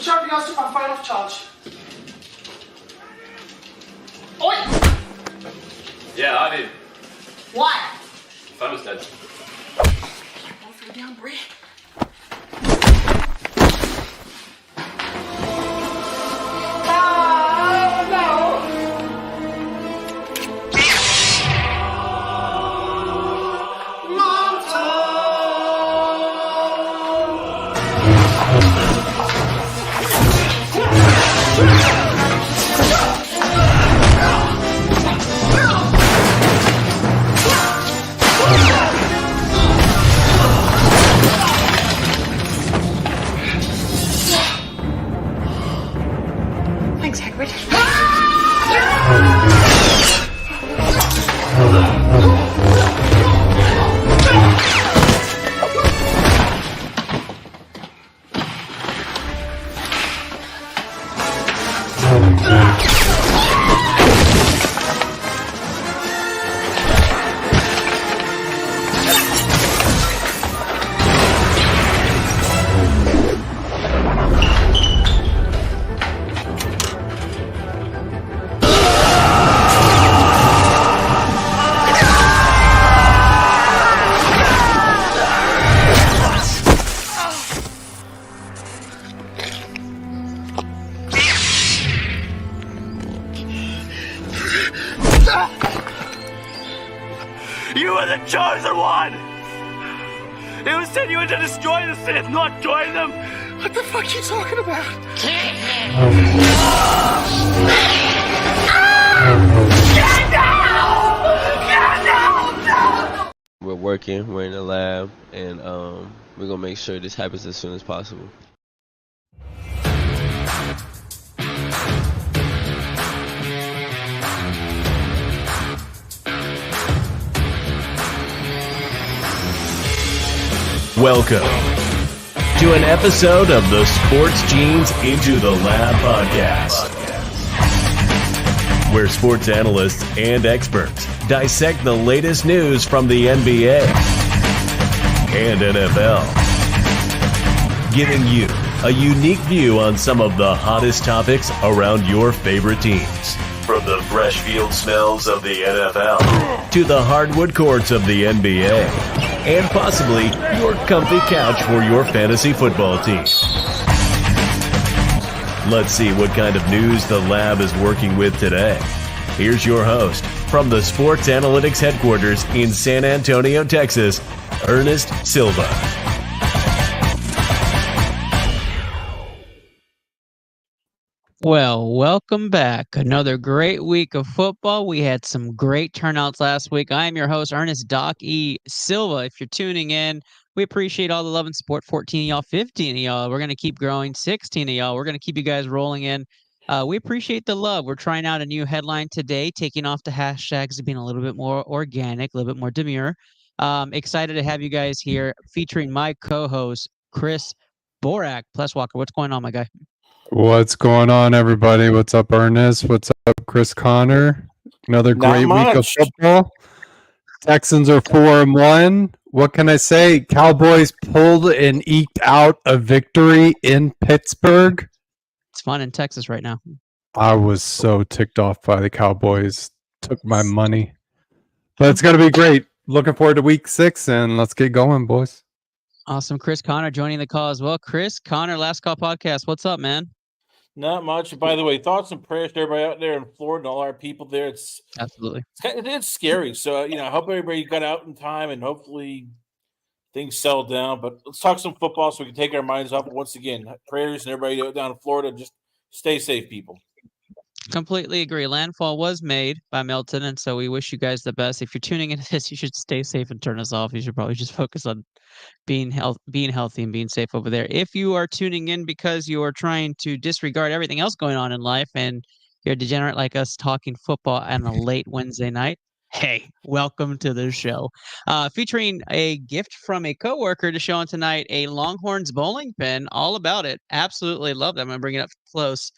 Which one of you guys took my phone off charge? Oi! Yeah, I did. Why? Phone was dead. I'll throw down, Bree. Thanks, Hagrid. You are the chosen one! It was sent you to destroy the Sith, not join them! What the fuck are you talking about? We're working, we're in the lab, and we're gonna make sure this happens as soon as possible. Welcome to an episode of the Sports Genes Into the Lab podcast, where sports analysts and experts dissect the latest news from the NBA and NFL, giving you a unique view on some of the hottest topics around your favorite teams. From the fresh field smells of the NFL to the hardwood courts of the NBA, and possibly your comfy couch for your fantasy football team. Let's see what kind of news the lab is working with today. Here's your host from the Sports Analytics headquarters in San Antonio, Texas, Ernest Silva. Well, welcome back. Another great week of football. We had some great turnouts last week. I am your host, Ernest Doc E. Silva. If you're tuning in, we appreciate all the love and support. 14 of y'all, 15 of y'all. We're going to keep growing. 16 of y'all. We're going to keep you guys rolling in. We appreciate the love. We're trying out a new headline today, taking off the hashtags, being a little bit more organic, a little bit more demure. Excited to have you guys here featuring my co-host, Chris Borak. Plus Walker, what's going on, my guy? What's going on, everybody? What's up, Ernest? What's up, Chris Connor? Another great week of football. Texans are 4-1. What can I say? Cowboys pulled and eked out a victory in Pittsburgh. It's fun in Texas right now. I was so ticked off by the Cowboys. Took my money. But it's going to be great. Looking forward to week 6, and let's get going, boys. Awesome. Chris Connor joining the call as well. Chris Connor, Last Call Podcast. What's up, man? Not much. By the way, thoughts and prayers to everybody out there in Florida and all our people there. It's absolutely it's scary. So I hope everybody got out in time and hopefully things settle down. But let's talk some football so we can take our minds off. Once again, prayers and everybody down in Florida. Just stay safe, people. Completely agree. Landfall was made by Milton, and so we wish you guys the best. If you're tuning into this, you should stay safe and turn us off. You should probably just focus on being healthy and being safe over there. If you are tuning in because you are trying to disregard everything else going on in life and you're a degenerate like us talking football on a late Wednesday night, hey, welcome to the show. Featuring a gift from a coworker to show on tonight, a Longhorns bowling pin. All about it. Absolutely love that. I'm going to bring it up close.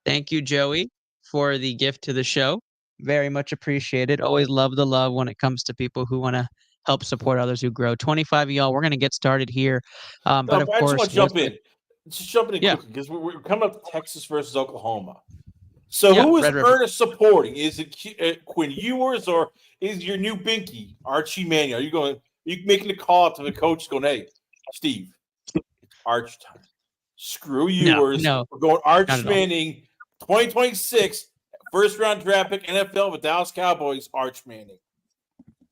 Thank you, Joey, for the gift to the show. Very much appreciated. Always love the love when it comes to people who want to help support others who grow. 25 of y'all, we're going to get started here. But of I course, just want to jump in. let's just jump in Yeah. quickly because we're coming up to Texas versus Oklahoma. So Yeah, who is Red River. Ernest supporting? Is it Quinn Ewers or is your new Binky, Archie Manning? Are you making a call to the coach going, hey, Steve, it's Arch time. Screw Ewers. No, We're going not Arch at all. Manning, 2026, first round draft pick, NFL with Dallas Cowboys, Arch Manning.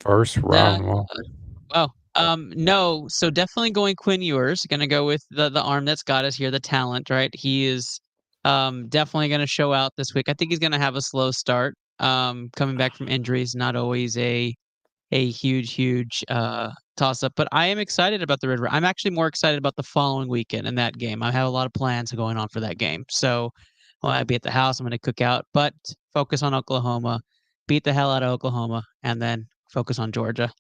First round. Wow. No. So definitely going Quinn Ewers. Going to go with the arm that's got us here, the talent, right? He is definitely going to show out this week. I think he's going to have a slow start. Coming back from injuries, not always a huge toss up. But I am excited about the Red River. I'm actually more excited about the following weekend in that game. I have a lot of plans going on for that game. So when I be at the house, I'm going to cook out, but focus on Oklahoma, beat the hell out of Oklahoma, and then focus on Georgia.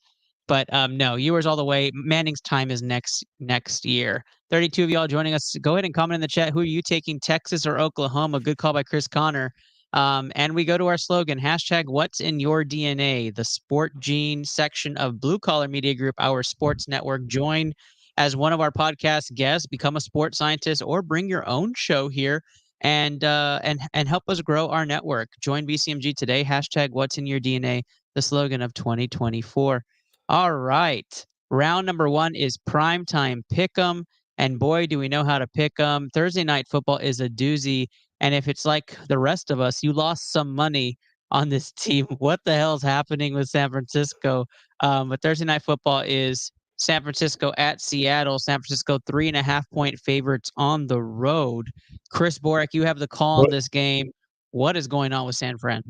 But no, Ewers all the way. Manning's time is next year. 32 of y'all joining us. Go ahead and comment in the chat. Who are you taking, Texas or Oklahoma? Good call by Chris Connor. And we go to our slogan, hashtag what's in your DNA, the Sport Gene section of Blue Collar Media Group, our sports network. Join as one of our podcast guests, become a sports scientist, or bring your own show here and help us grow our network. Join BCMG today, hashtag what's in your DNA, the slogan of 2024. All right. Round number 1 is Primetime Pick'em. And boy, do we know how to pick them. Thursday night football is a doozy. And if it's like the rest of us, you lost some money on this team. What the hell's happening with San Francisco? But Thursday night football is San Francisco at Seattle. San Francisco 3.5-point favorites on the road. Chris Borek, you have the call on this game. What is going on with San Fran?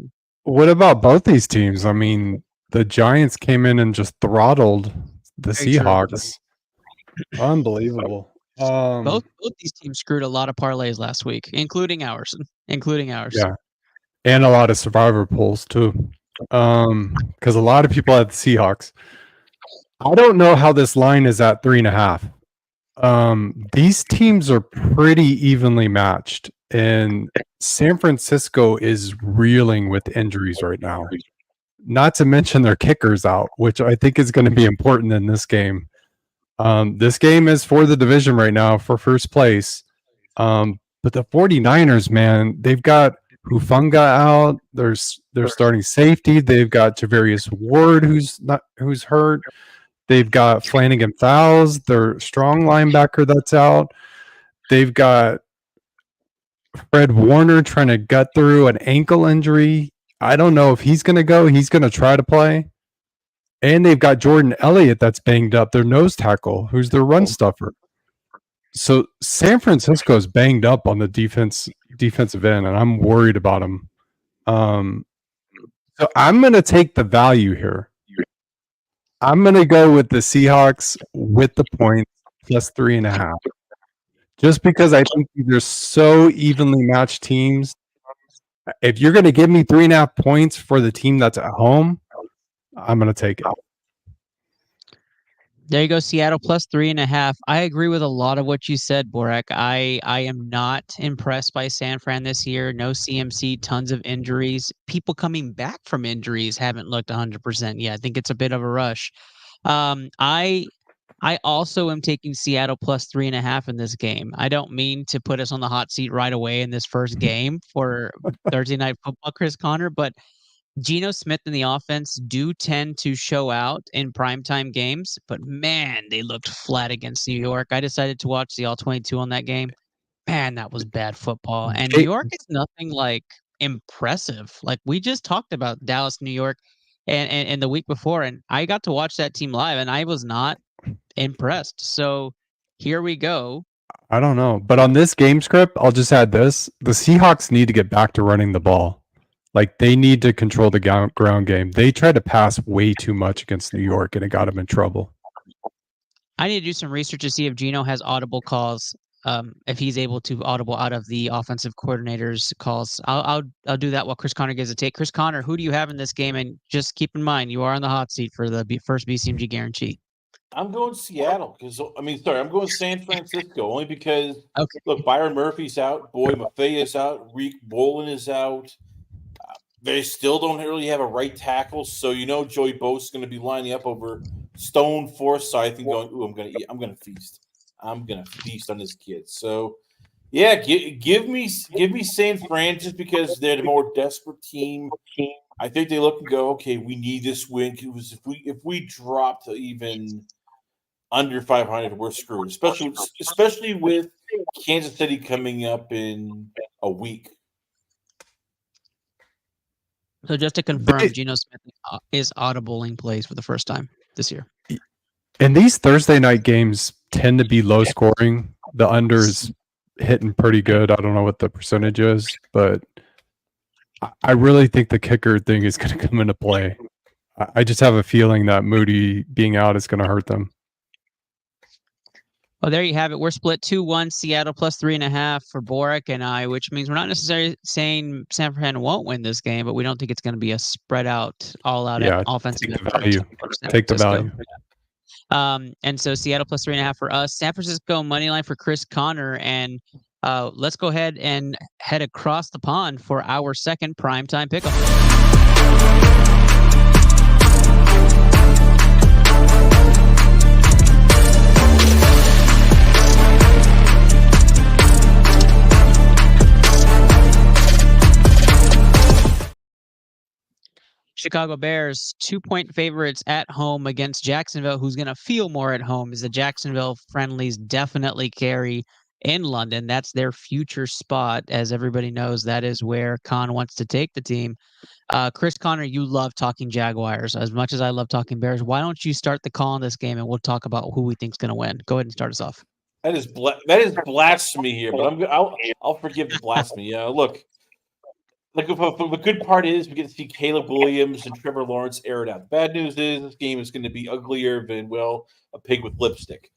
What about both these teams? I mean, the Giants came in and just throttled the Seahawks. Unbelievable. Both these teams screwed a lot of parlays last week, including ours. Yeah. And a lot of survivor pools too. Because a lot of people had the Seahawks. I don't know how this line is at 3.5. These teams are pretty evenly matched, and San Francisco is reeling with injuries right now. Not to mention their kickers out, which I think is going to be important in this game. This game is for the division right now for first place. But the 49ers, man, they've got Hufanga out. There's their starting safety. They've got Javarius Ward who's hurt. They've got Flanagan Fowles, their strong linebacker that's out. They've got Fred Warner trying to gut through an ankle injury. I don't know if he's going to go. He's going to try to play. And they've got Jordan Elliott that's banged up, their nose tackle, who's their run stuffer. So San Francisco's banged up on the defensive end, and I'm worried about them. So I'm going to take the value here. I'm going to go with the Seahawks with the points plus 3.5. Just because I think they're so evenly matched teams. If you're going to give me 3.5 points for the team that's at home, I'm going to take it. There you go, Seattle plus 3.5. I agree with a lot of what you said, Borek. I am not impressed by San Fran this year. No CMC, tons of injuries. People coming back from injuries haven't looked 100% yet. I think it's a bit of a rush. I also am taking Seattle plus 3.5 in this game. I don't mean to put us on the hot seat right away in this first game for Thursday Night Football, Chris Connor, but Geno Smith and the offense do tend to show out in primetime games, but man, they looked flat against New York. I decided to watch the All-22 on that game. Man, that was bad football. And New York is nothing like impressive. Like we just talked about Dallas, New York, and the week before, and I got to watch that team live, and I was not impressed. So here we go. I don't know. But on this game script, I'll just add this. The Seahawks need to get back to running the ball. Like, they need to control the ground game. They tried to pass way too much against New York, and it got them in trouble. I need to do some research to see if Geno has audible calls, if he's able to audible out of the offensive coordinator's calls. I'll do that while Chris Connor gives a take. Chris Connor, who do you have in this game? And just keep in mind, you are on the hot seat for the first BCMG guarantee. I'm going Seattle I'm going San Francisco only because look, Byron Murphy's out, Boy Maffei is out, Reek Bolin is out. They still don't really have a right tackle, so Joey Bosa is going to be lining up over Stone Forsythe and going, "Ooh, I'm going to feast. I'm gonna feast on this kid. So, yeah, give me San Fran just because they're the more desperate team. I think they look and go, okay, we need this win because if we drop to even under 500, we're screwed. Especially with Kansas City coming up in a week. So just to confirm, Geno Smith is audibling plays for the first time this year. And these Thursday night games tend to be low scoring. The under's hitting pretty good. I don't know what the percentage is, but I really think the kicker thing is going to come into play. I just have a feeling that Moody being out is going to hurt them. Well, there you have it. We're split 2-1, Seattle plus 3.5 for Boric and I, which means we're not necessarily saying San Fran won't win this game, but we don't think it's going to be a spread out, all out offensive value. Take the value. And so Seattle plus 3.5 for us. San Francisco money line for Chris Connor, and let's go ahead and head across the pond for our second primetime pick'em. Chicago Bears 2-point favorites at home against Jacksonville, who's going to feel more at home as the Jacksonville friendlies definitely carry in London. That's their future spot. As everybody knows, that is where Khan wants to take the team. Chris Connor, you love talking Jaguars as much as I love talking Bears. Why don't you start the call on this game and we'll talk about who we think is going to win? Go ahead and start us off. That is blasphemy here, but I'll forgive the blasphemy. Look. The good part is we get to see Caleb Williams and Trevor Lawrence air it out. The bad news is this game is going to be uglier than, well, a pig with lipstick.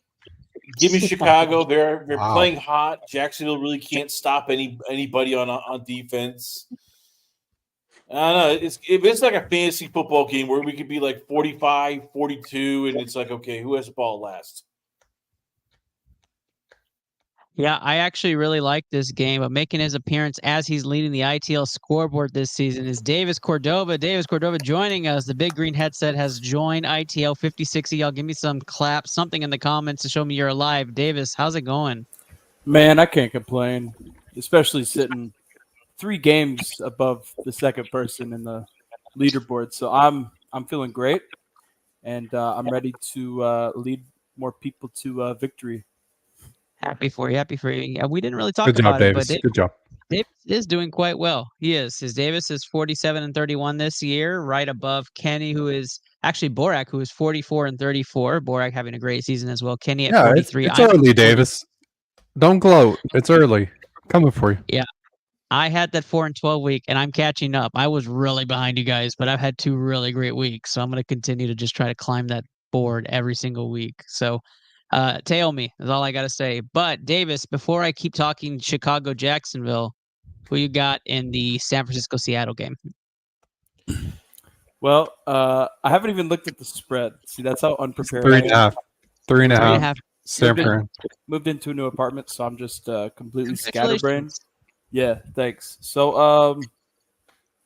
Give me Chicago. They're playing hot. Jacksonville really can't stop anybody on defense. I don't know. It's like a fantasy football game where we could be like 45-42, and it's like, okay, who has the ball last? Yeah, I actually really like this game. But making his appearance as he's leading the ITL scoreboard this season is Davis Cordova. Davis Cordova joining us. The Big Green Headset has joined ITL 5060. Y'all give me some claps, something in the comments to show me you're alive. Davis, how's it going? Man, I can't complain, especially sitting 3 games above the second person in the leaderboard. So I'm feeling great, and I'm ready to lead more people to victory. Happy for you. Yeah, we didn't really talk Good about job, it, Davis. but Good job. Davis is doing quite well. He is. His Davis is 47-31 this year, right above Kenny, who is actually Borak, who is 44-34. Borak having a great season as well. Kenny at 43. It's early, Davis. Don't gloat. It's early. Coming for you. Yeah. I had that 4-12 week, and I'm catching up. I was really behind you guys, but I've had 2 really great weeks, so I'm going to continue to just try to climb that board every single week. So tail me is all I got to say. But Davis, before I keep talking Chicago, Jacksonville, who you got in the San Francisco, Seattle game? Well, I haven't even looked at the spread. See, that's how unprepared 3.5. 3.5. 3.5. San Fran. Moved into a new apartment, so I'm just completely scatterbrained. Yeah, thanks. So,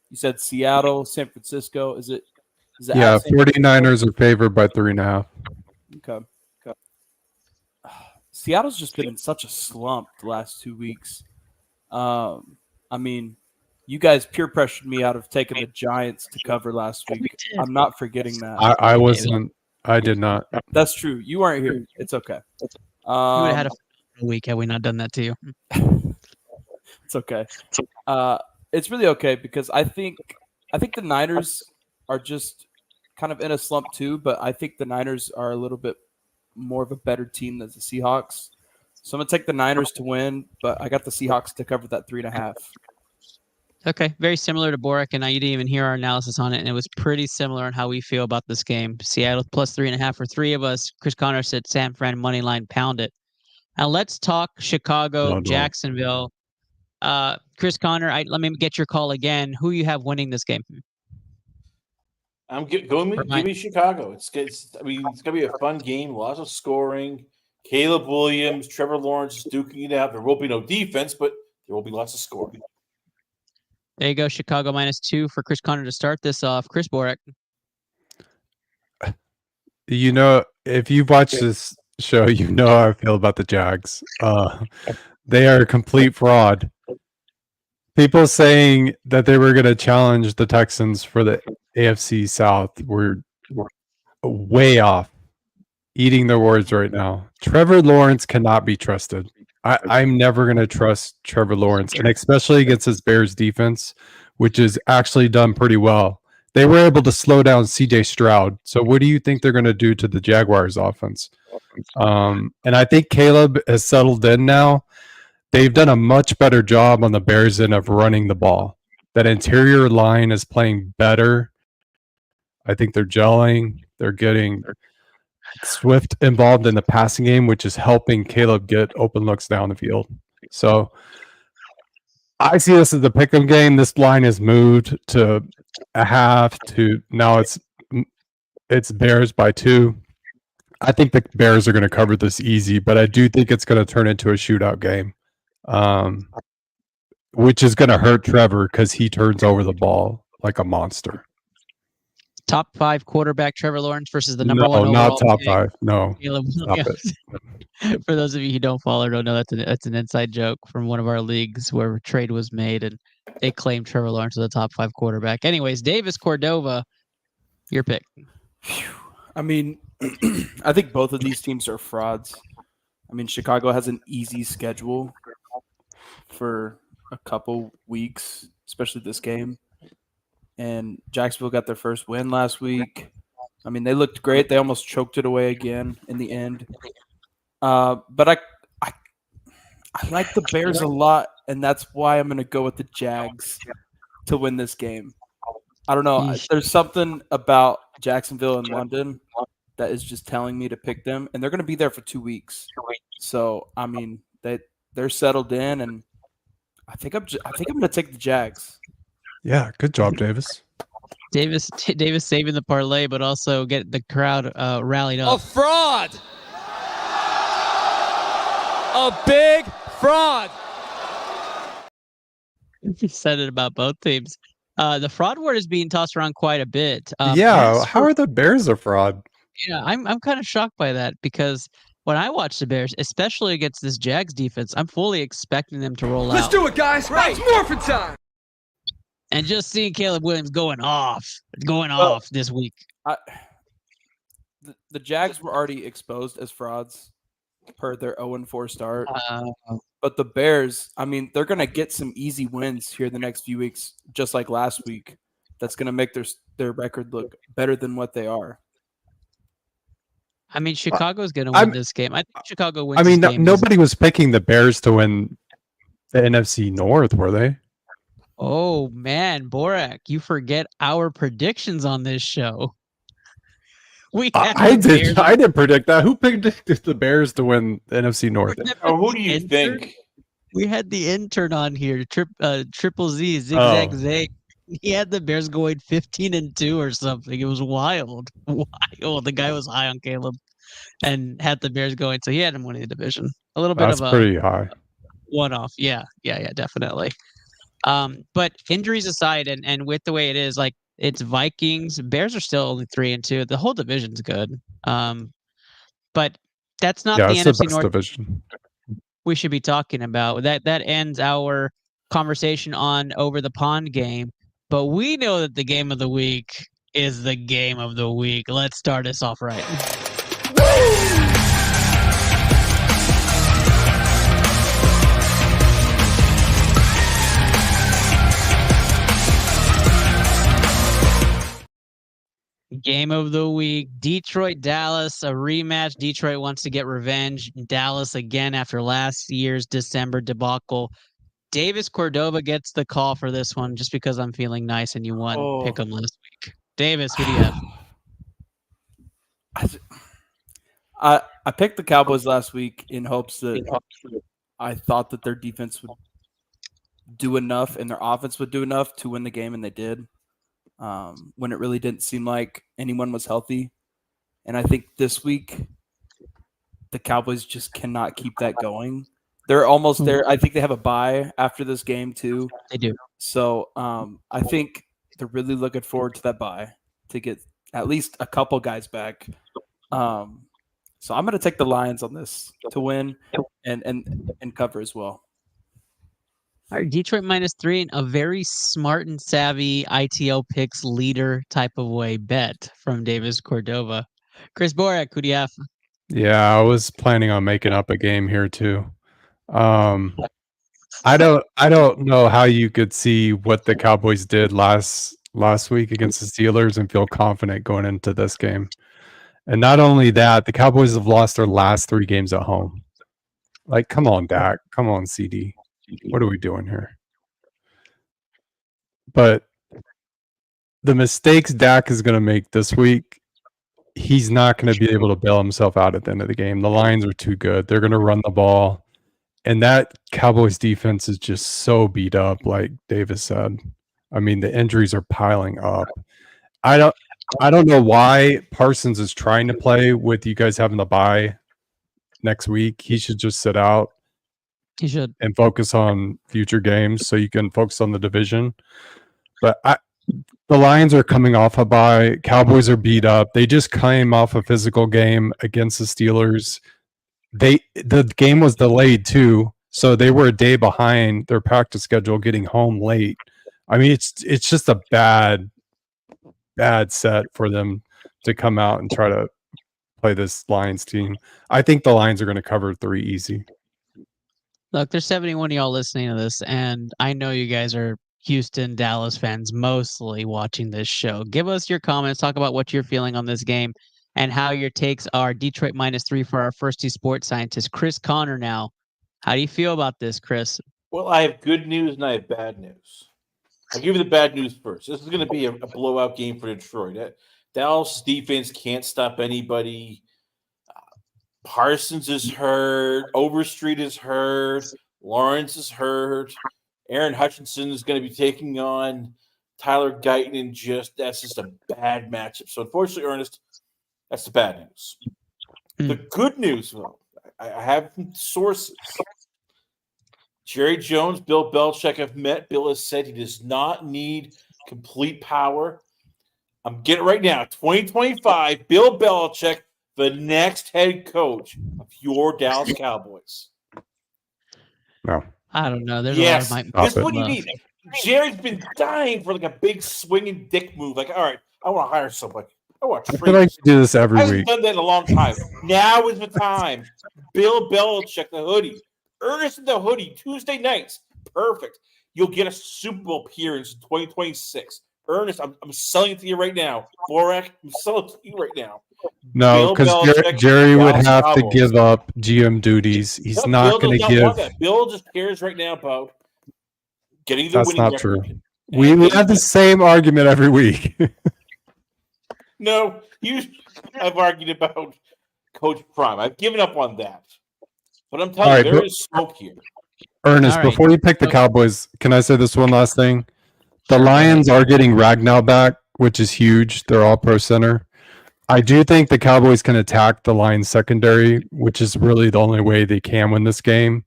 you said Seattle, San Francisco. Is it? Yeah, 49ers are favored by 3.5. Okay. Seattle's just been in such a slump the last 2 weeks. I mean, you guys peer pressured me out of taking the Giants to cover last week. I'm not forgetting that. I wasn't. I did not. That's true. You weren't here. It's okay. You would have had a week had we not done that to you. It's okay. It's really okay because I think the Niners are just kind of in a slump too, but I think the Niners are a little bit more of a better team than the Seahawks. So I'm going to take the Niners to win, but I got the Seahawks to cover that 3.5. Okay, very similar to Borak, and you didn't even hear our analysis on it, and it was pretty similar on how we feel about this game. Seattle plus 3.5 for 3 of us. Chris Connor said San Fran money line, pound it. Now let's talk Chicago, Jacksonville. Chris Connor, let me get your call again. Who you have winning this game? I'm going with give me Chicago. It's going to be a fun game, lots of scoring. Caleb Williams, Trevor Lawrence is duking it out. There will be no defense, but there will be lots of scoring. There you go, Chicago -2 for Chris Connor to start this off. Chris Borak. You know, if you watch this show, you know how I feel about the Jags. They are a complete fraud. People saying that they were going to challenge the Texans for the AFC South were way off. Eating their words right now. Trevor Lawrence cannot be trusted. I'm never going to trust Trevor Lawrence, and especially against this Bears defense, which is actually done pretty well. They were able to slow down CJ Stroud. So what do you think they're going to do to the Jaguars offense? And I think Caleb has settled in now. They've done a much better job on the Bears end of running the ball. That interior line is playing better. I think they're gelling. They're getting Swift involved in the passing game, which is helping Caleb get open looks down the field. So I see this as the pick'em game. This line is moved to a half to now it's Bears by 2. I think the Bears are going to cover this easy, but I do think it's going to turn into a shootout game, which is going to hurt Trevor because he turns over the ball like a monster. Top 5 quarterback Trevor Lawrence versus the number 1 overall. No, not top pick, 5. No, Caleb stop Williams. it. For those of you who don't follow or don't know, that's an inside joke from one of our leagues where a trade was made and they claimed Trevor Lawrence as a top 5 quarterback. Anyways, Davis Cordova, your pick. I mean, I think both of these teams are frauds. I mean, Chicago has an easy schedule for a couple weeks, especially this game. And Jacksonville got their first win last week. I mean, they looked great. They almost choked it away again in the end. But I like the Bears a lot, and that's why I'm going to go with the Jags to win this game. I don't know. There's something about Jacksonville and London that is just telling me to pick them, and they're going to be there for 2 weeks. So I mean, they're settled in, and I think I'm going to take the Jags. Yeah, good job, Davis. Davis saving the parlay, but also get the crowd rallied up. A fraud! A big fraud! You said it about both teams. The fraud word is being tossed around quite a bit. How are the Bears a fraud? Yeah, I'm kind of shocked by that because when I watch the Bears, especially against this Jags defense, I'm fully expecting them to roll out. Let's do it, guys! Right. It's morphin' time! And just seeing Caleb Williams going off this week. The Jags were already exposed as frauds per their 0-4 start. But the Bears, I mean, they're going to get some easy wins here the next few weeks, just like last week. That's going to make their record look better than what they are. I mean, Chicago's going to win this game. I think Chicago wins. I mean, this game. nobody was picking the Bears to win the NFC North, were they? Oh man, Borak, you forget our predictions on this show. I did predict that. Who picked the Bears to win the NFC North? Who do you think? We had the intern on here, Triple Z, Zigzag Zay. He had the Bears going 15-2 or something. It was wild. The guy was high on Caleb and had the Bears going, so he had him winning the division. A little bit That's pretty high. One-off. Yeah, definitely. But injuries aside, and with the way it is, like it's Vikings, Bears are still only 3-2. The whole division's good. But that's not the NFC North division we should be talking about. That ends our conversation on Over the Pond game. But we know that the game of the week is the game of the week. Let's start us off right. Game of the week, Detroit, Dallas, a rematch. Detroit wants to get revenge. Dallas again after last year's December debacle. Davis Cordova gets the call for this one just because I'm feeling nice and you won. Pick 'em last week. Davis, who do you have? I picked the Cowboys last week in hopes that I thought that their defense would do enough and their offense would do enough to win the game, and they did. When it really didn't seem like anyone was healthy. And I think this week, the Cowboys just cannot keep that going. They're almost there. I think they have a bye after this game, too. They do. So I think they're really looking forward to that bye to get at least a couple guys back. So I'm going to take the Lions on this to win and cover as well. All right, Detroit -3 in a very smart and savvy ITL Picks leader type of way bet from Davis Cordova. Chris Borak, who do you have? Yeah, I was planning on making up a game here too. I don't know how you could see what the Cowboys did last week against the Steelers and feel confident going into this game. And not only that, the Cowboys have lost their last 3 games at home. Like, come on, Dak. Come on, CD. What are we doing here? But the mistakes Dak is going to make this week, he's not going to be able to bail himself out at the end of the game. The Lions are too good. They're going to run the ball. And that Cowboys defense is just so beat up, like Davis said. I mean, the injuries are piling up. I don't know why Parsons is trying to play with you guys having the bye next week. He should just sit out. He should. And focus on future games so you can focus on the division. But the Lions are coming off a bye. Cowboys are beat up. They just came off a physical game against the Steelers. The game was delayed too, so they were a day behind their practice schedule, getting home late. I mean, it's just a bad set for them to come out and try to play this Lions team. I think the Lions are going to cover 3 easy. Look, there's 71 of y'all listening to this, and I know you guys are Houston, Dallas fans mostly watching this show. Give us your comments. Talk about what you're feeling on this game and how your takes are. Detroit -3 for our first 2 sports scientists. Chris Connor now. How do you feel about this, Chris? Well, I have good news and I have bad news. I'll give you the bad news first. This is going to be a blowout game for Detroit. Dallas defense can't stop anybody. Parsons is hurt. Overstreet is hurt. Lawrence is hurt. Aaron Hutchinson is going to be taking on Tyler Guyton, and that's just a bad matchup. So, unfortunately, Ernest, that's the bad news. The good news, though, I have sources. Jerry Jones, Bill Belichick have met. Bill has said he does not need complete power. I'm getting it right now. 2025, Bill Belichick, the next head coach of your Dallas Cowboys. No. I don't know. There's yes, a lot of this is what you need. Jerry's been dying for like a big swinging dick move. Like, all right, I want to hire somebody. I want to I feel like you do this every I haven't week. done that in a long time. Now is the time. Bill Belichick, the hoodie. Ernest in the hoodie, Tuesday nights. Perfect. You'll get a Super Bowl appearance in 2026. Ernest, I'm selling it to you right now. Borak, I'm selling it to you right now. No, because Jerry would have to give up GM duties. He's not going to give. Bill just cares right now about getting the That's winning not record. true. We have the same argument every week. No, I've argued about Coach Prime. I've given up on that. But I'm telling you, there is smoke here. Ernest, before you pick the Cowboys, can I say this one last thing? The Lions are getting Ragnow back, which is huge. They're all pro center. I do think the Cowboys can attack the Lions secondary, which is really the only way they can win this game.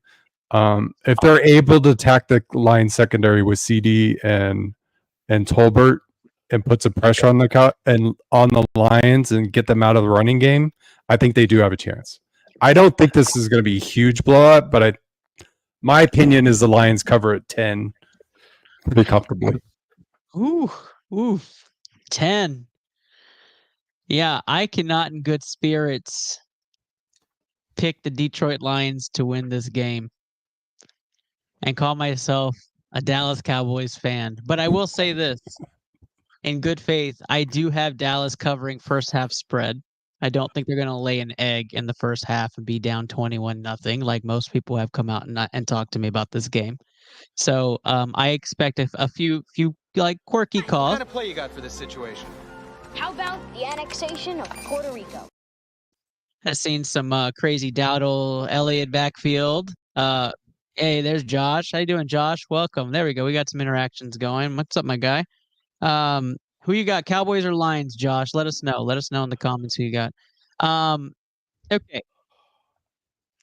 If they're able to attack the Lions secondary with CD and Tolbert and put some pressure on the Lions and get them out of the running game, I think they do have a chance. I don't think this is going to be a huge blowout, but my opinion is the Lions cover at 10 pretty comfortably. Ooh, 10. Yeah, I cannot in good spirits pick the Detroit Lions to win this game and call myself a Dallas Cowboys fan. But I will say this, in good faith, I do have Dallas covering first half spread. I don't think they're going to lay an egg in the first half and be down 21-0 like most people have come out and talked to me about this game. So I expect a few like quirky calls. What kind of play you got for this situation? How about the annexation of Puerto Rico? I've seen some crazy Dowdle Elliott backfield. Hey, there's Josh. How you doing, Josh? Welcome. There we go. We got some interactions going. What's up, my guy? Who you got, Cowboys or Lions, Josh? Let us know. Let us know in the comments who you got. Okay.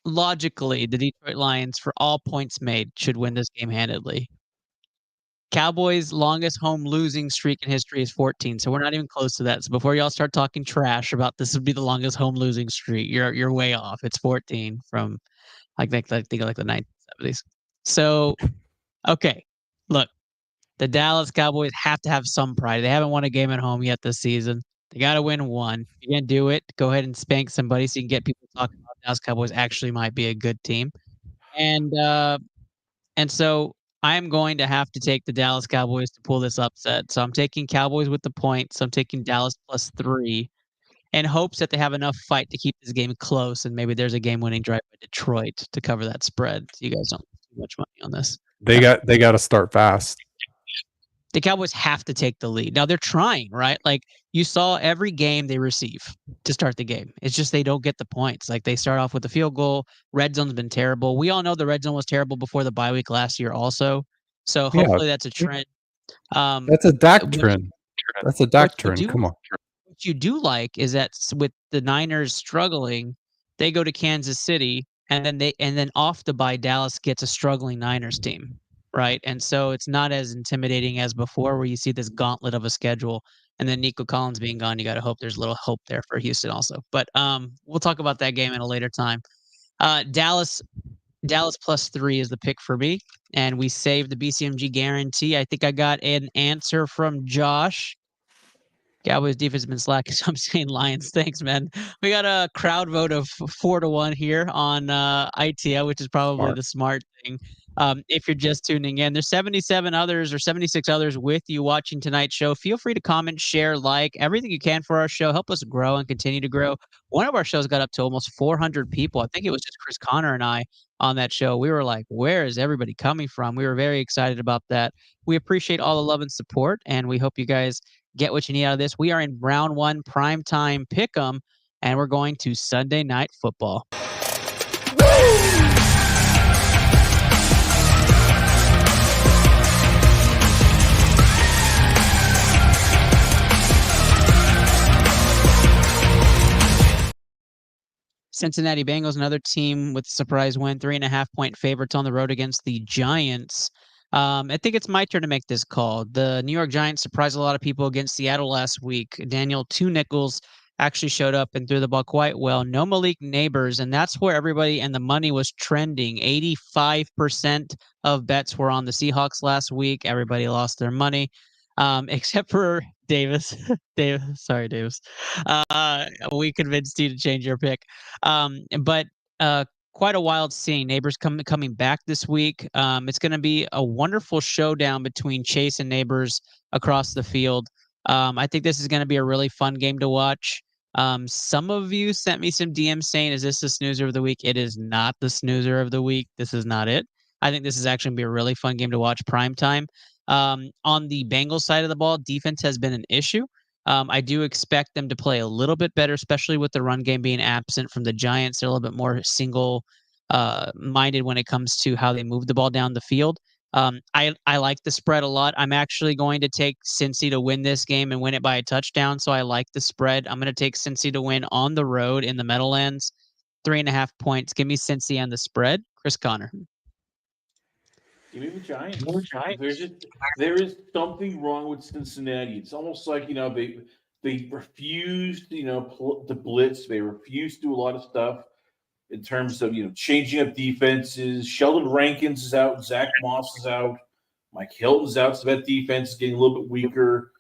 Logically, the Detroit Lions, for all points made, should win this game handedly. Cowboys' longest home losing streak in history is 14, so we're not even close to that. So before y'all start talking trash about this would be the longest home losing streak, you're way off. It's 14 from like the 1970s. So okay, look, the Dallas Cowboys have to have some pride. They haven't won a game at home yet this season. They got to win one. If you can't do it, go ahead and spank somebody so you can get people talking about Dallas Cowboys actually might be a good team. And so I'm going to have to take the Dallas Cowboys to pull this upset. So I'm taking Cowboys with the points. I'm taking Dallas +3 in hopes that they have enough fight to keep this game close, and maybe there's a game-winning drive by Detroit to cover that spread. So you guys don't lose too much money on this. They got to start fast. The Cowboys have to take the lead. Now they're trying, right? Like you saw every game they receive to start the game. It's just they don't get the points. Like they start off with a field goal. Red zone's been terrible. We all know the red zone was terrible before the bye week last year also. So hopefully that's a trend. That's a Dak trend. That's a Dak trend. Come on. What you do like is that with the Niners struggling, they go to Kansas City and then off the bye Dallas gets a struggling Niners team. Right. And so it's not as intimidating as before where you see this gauntlet of a schedule and then Nico Collins being gone. You got to hope there's a little hope there for Houston also. But we'll talk about that game at a later time. Dallas +3 is the pick for me. And we saved the BCMG guarantee. I think I got an answer from Josh. Cowboys defense has been slacking, so I'm saying Lions. Thanks, man. We got a crowd vote of 4-1 here on ITL, which is probably the smart thing. If you're just tuning in, there's 77 others or 76 others with you watching tonight's show. Feel free to comment, share, like everything you can for our show. Help us grow and continue to grow. One of our shows got up to almost 400 people. I think it was just Chris Connor and I on that show. We were like, where is everybody coming from? We were very excited about that. We appreciate all the love and support, and we hope you guys get what you need out of this. We are in round 1 primetime pick'em, and we're going to Sunday Night Football. Cincinnati Bengals, another team with a surprise win, 3.5-point favorites on the road against the Giants. I think it's my turn to make this call. The New York Giants surprised a lot of people against Seattle last week. Daniel Two Nichols actually showed up and threw the ball quite well. No Malik Neighbors, and that's where everybody and the money was trending. 85% of bets were on the Seahawks last week. Everybody lost their money, except for Davis. Sorry, Davis. We convinced you to change your pick. But quite a wild scene. Neighbors coming back this week. It's going to be a wonderful showdown between Chase and Neighbors across the field. I think this is going to be a really fun game to watch. Some of you sent me some DMs saying, is this the snoozer of the week? It is not the snoozer of the week. This is not it. I think this is actually going to be a really fun game to watch primetime. On the Bengals side of the ball, defense has been an issue. I do expect them to play a little bit better, especially with the run game being absent from the Giants. They're a little bit more single-minded when it comes to how they move the ball down the field. I like the spread a lot. I'm actually going to take Cincy to win this game and win it by a touchdown, so I like the spread. I'm going to take Cincy to win on the road in the Meadowlands. 3.5 points. Give me Cincy and the spread. Chris Connor. Give me the Giants. There is something wrong with Cincinnati. It's almost like, they refused, to blitz. They refused to do a lot of stuff in terms of, changing up defenses. Sheldon Rankins is out. Zach Moss is out. Mike Hilton's out. So that defense is getting a little bit weaker.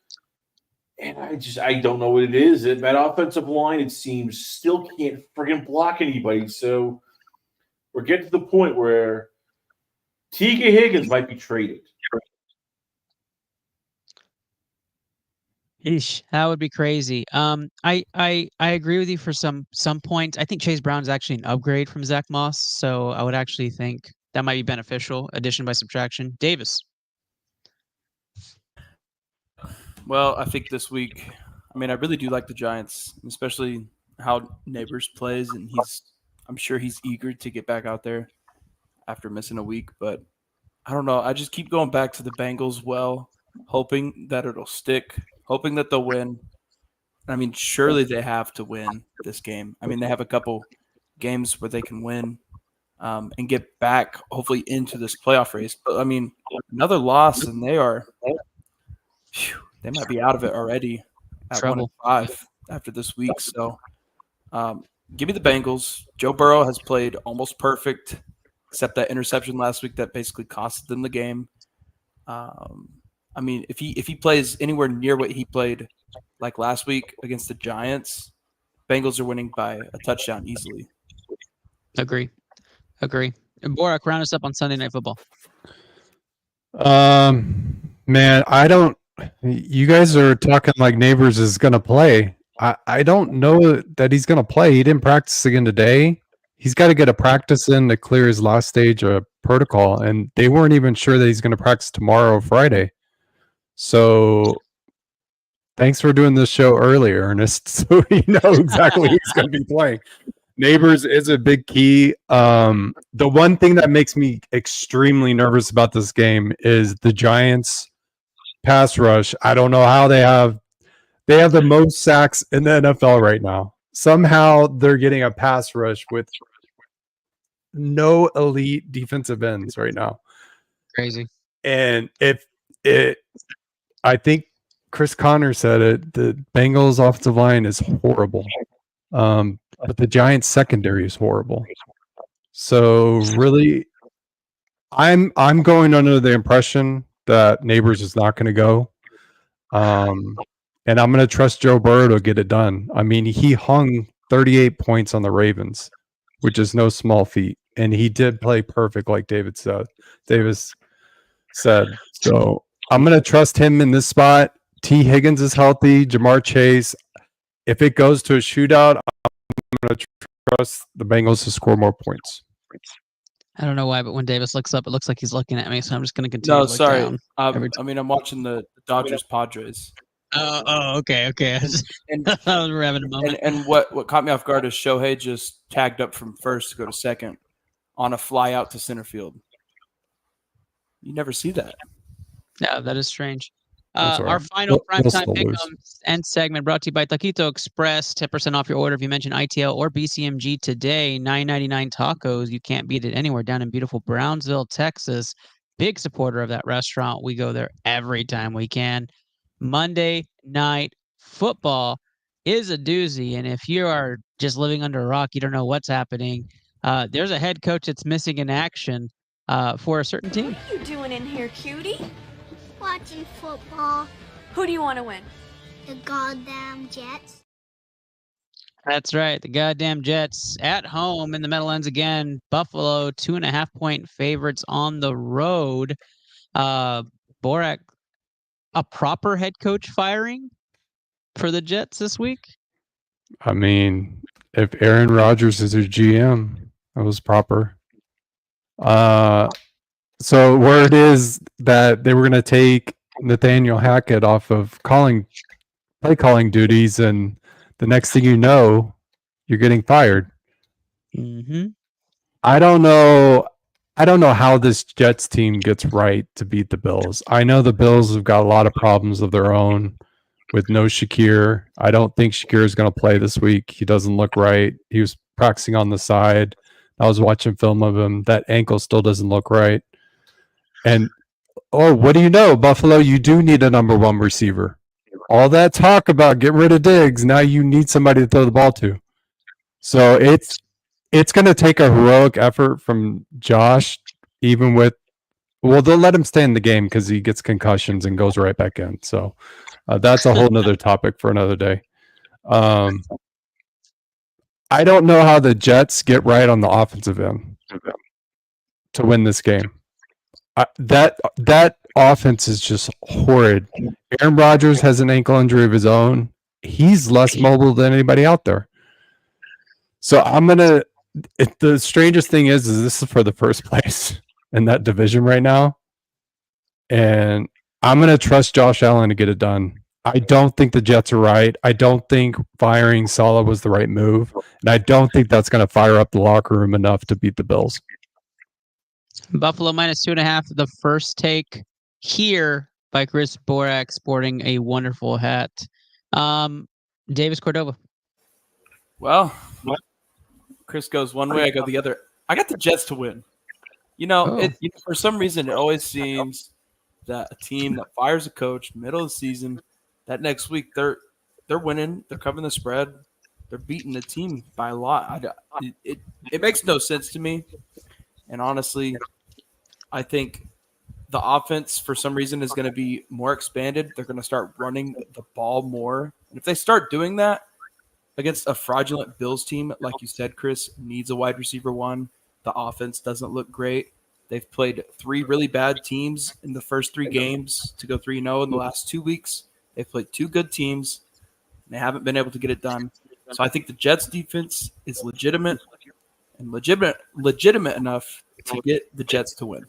And I don't know what it is. That offensive line, it seems, still can't friggin' block anybody. So we're getting to the point where T.K. Higgins might be traded. Eesh, that would be crazy. I agree with you for some points. I think Chase Brown is actually an upgrade from Zach Moss, so I would actually think that might be beneficial. Addition by subtraction. Davis. Well, I think this week, I really do like the Giants, especially how Neighbors plays, and I'm sure he's eager to get back out there after missing a week, but I don't know. I just keep going back to the Bengals hoping that it'll stick, hoping that they'll win. Surely they have to win this game. They have a couple games where they can win. and get back hopefully into this playoff race. But I mean, another loss and they might be out of it already at Trouble. 1-5 after this week. So give me the Bengals. Joe Burrow has played almost perfect, except that interception last week that basically costed them the game. I mean, if he plays anywhere near what he played like last week against the Giants, Bengals are winning by a touchdown easily. Agree. And Borak, round us up on Sunday Night Football. Man, you guys are talking like Neighbors is going to play. I don't know that he's going to play. He didn't practice again today. He's got to get a practice in to clear his last stage of protocol, and they weren't even sure that he's going to practice tomorrow or Friday. So thanks for doing this show earlier, Ernest, so you know exactly who's going to be playing. Neighbors is a big key. The one thing that makes me extremely nervous about this game is the Giants pass rush. I don't know how they have the most sacks in the NFL right now. Somehow they're getting a pass rush with no elite defensive ends right now. Crazy. And I think Chris Connor said it, the Bengals offensive line is horrible. But the Giants secondary is horrible. So really, I'm going under the impression that Neighbors is not going to go. And I'm going to trust Joe Burrow to get it done. I mean, he hung 38 points on the Ravens, which is no small feat. And he did play perfect, like Davis said. So I'm going to trust him in this spot. T. Higgins is healthy. Jamar Chase. If it goes to a shootout, I'm going to trust the Bengals to score more points. I don't know why, but when Davis looks up, it looks like he's looking at me, so I'm just going to continue to look down. I mean, I'm watching the Dodgers Padres. Okay. I was having a moment. And what caught me off guard is Shohei just tagged up from first to go to second on a fly out to center field. You never see that. Yeah, that is strange. That's all right. Our final primetime still pick lose. end segment brought to you by Taquito Express. 10% off your order if you mention ITL or BCMG today. $9.99 tacos. You can't beat it anywhere down in beautiful Brownsville, Texas. Big supporter of that restaurant. We go there every time we can. Monday Night Football is a doozy, and if you are just living under a rock, you don't know what's happening. There's a head coach that's missing in action for a certain team. What are you doing in here, cutie? Watching football. Who do you want to win? The goddamn Jets. That's right. The goddamn Jets at home in the Meadowlands again. Buffalo, 2.5-point favorites on the road. Borak, a proper head coach firing for the Jets this week? I mean, if Aaron Rodgers is your GM, that was proper. So word is that they were going to take Nathaniel Hackett off of play calling duties, and the next thing you know, you're getting fired. Mm-hmm. I don't know how this Jets team gets right to beat the Bills. I know the Bills have got a lot of problems of their own with no Shakir. I don't think Shakir is going to play this week. He doesn't look right. He was practicing on the side. I was watching film of him. That ankle still doesn't look right. And, what do you know, Buffalo? You do need a number one receiver. All that talk about getting rid of Diggs, now you need somebody to throw the ball to. So it's going to take a heroic effort from Josh, even with, they'll let him stay in the game because he gets concussions and goes right back in. So that's a whole nother topic for another day. I don't know how the Jets get right on the offensive end to win this game. That offense is just horrid. Aaron Rodgers has an ankle injury of his own. He's less mobile than anybody out there. So the strangest thing is this is for the first place in that division right now. And I'm going to trust Josh Allen to get it done. I don't think the Jets are right. I don't think firing Saleh was the right move. And I don't think that's going to fire up the locker room enough to beat the Bills. Buffalo minus 2.5. The first take here by Chris Borak, sporting a wonderful hat. Davis Cordova. Well, Chris goes one way, I go the other. I got the Jets to win. For some reason, it always seems that a team that fires a coach middle of the season, that next week they're winning, they're covering the spread, they're beating the team by a lot. It makes no sense to me. And honestly, I think the offense for some reason is going to be more expanded. They're going to start running the ball more. And if they start doing that against a fraudulent Bills team, like you said, Chris, needs a wide receiver one. The offense doesn't look great. They've played 3 really bad teams in the first 3 games to go 3-0 in the last 2 weeks. They've played 2 good teams. They haven't been able to get it done. So I think the Jets defense is legitimate enough to get the Jets to win.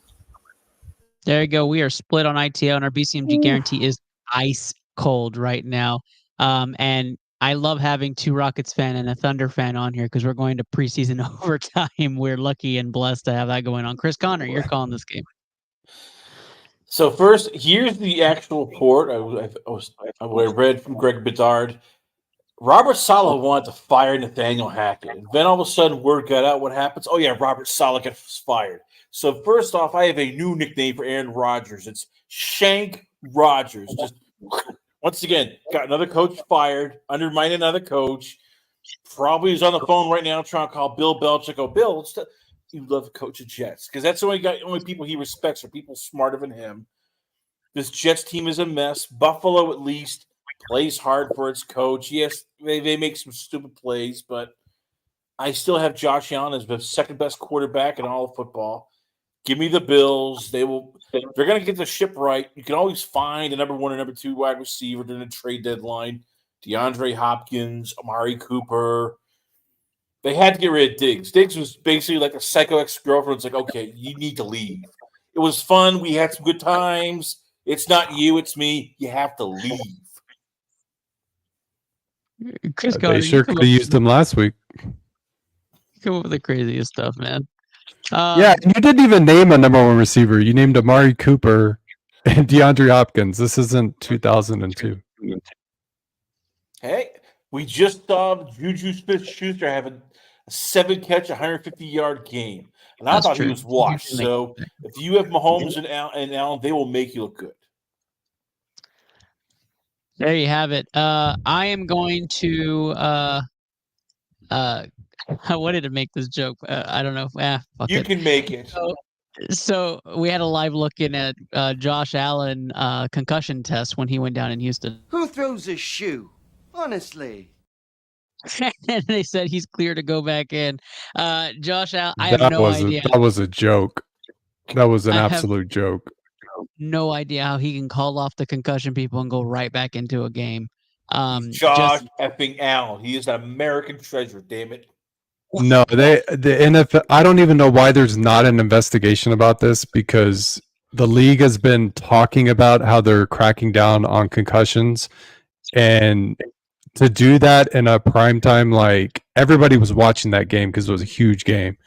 There you go. We are split on ITL, and our BCMG guarantee is ice cold right now. And I love having 2 Rockets fan and a Thunder fan on here because we're going to preseason overtime. We're lucky and blessed to have that going on. Chris Connor, you're calling this game. So first, here's the actual report I read from Greg Bedard. Robert Saleh wanted to fire Nathaniel Hackett. And then all of a sudden, word got out. What happens? Oh, yeah, Robert Saleh gets fired. So first off, I have a new nickname for Aaron Rodgers. It's Shank Rodgers. Just once again, got another coach fired, undermining another coach. Probably is on the phone right now trying to call Bill Belichick. Oh, Bill, you love to coach the Jets because that's the only people he respects are people smarter than him. This Jets team is a mess. Buffalo, at least, plays hard for its coach. Yes, they make some stupid plays, but I still have Josh Allen as the second best quarterback in all of football. Give me the Bills. They're going to get the ship right. You can always find a number 1 and number 2 wide receiver during the trade deadline. DeAndre Hopkins, Amari Cooper. They had to get rid of Diggs. Diggs was basically like a psycho ex-girlfriend. It's like, okay, you need to leave. It was fun. We had some good times. It's not you, it's me. You have to leave. Chris They sure could have used him last week. You come up with the craziest stuff, man. Yeah, you didn't even name a number 1 receiver. You named Amari Cooper and DeAndre Hopkins. This isn't 2002. Hey, we just saw Juju Smith-Schuster have a 7-catch, 150-yard game. And I thought he was washed. So if you have Mahomes and Allen, they will make you look good. There you have it. I am going to I wanted to make this joke. I don't know. Fuck you it. Can make it. So we had a live look in at Josh Allen concussion test when he went down in Houston. Who throws a shoe? Honestly. And they said he's clear to go back in. Josh Allen, I have no idea. That was a joke. That was an absolute joke. No idea how he can call off the concussion people and go right back into a game. Josh effing Allen. He is an American treasure, damn it. No, the NFL. I don't even know why there's not an investigation about this because the league has been talking about how they're cracking down on concussions, and to do that in a primetime, like everybody was watching that game because it was a huge game,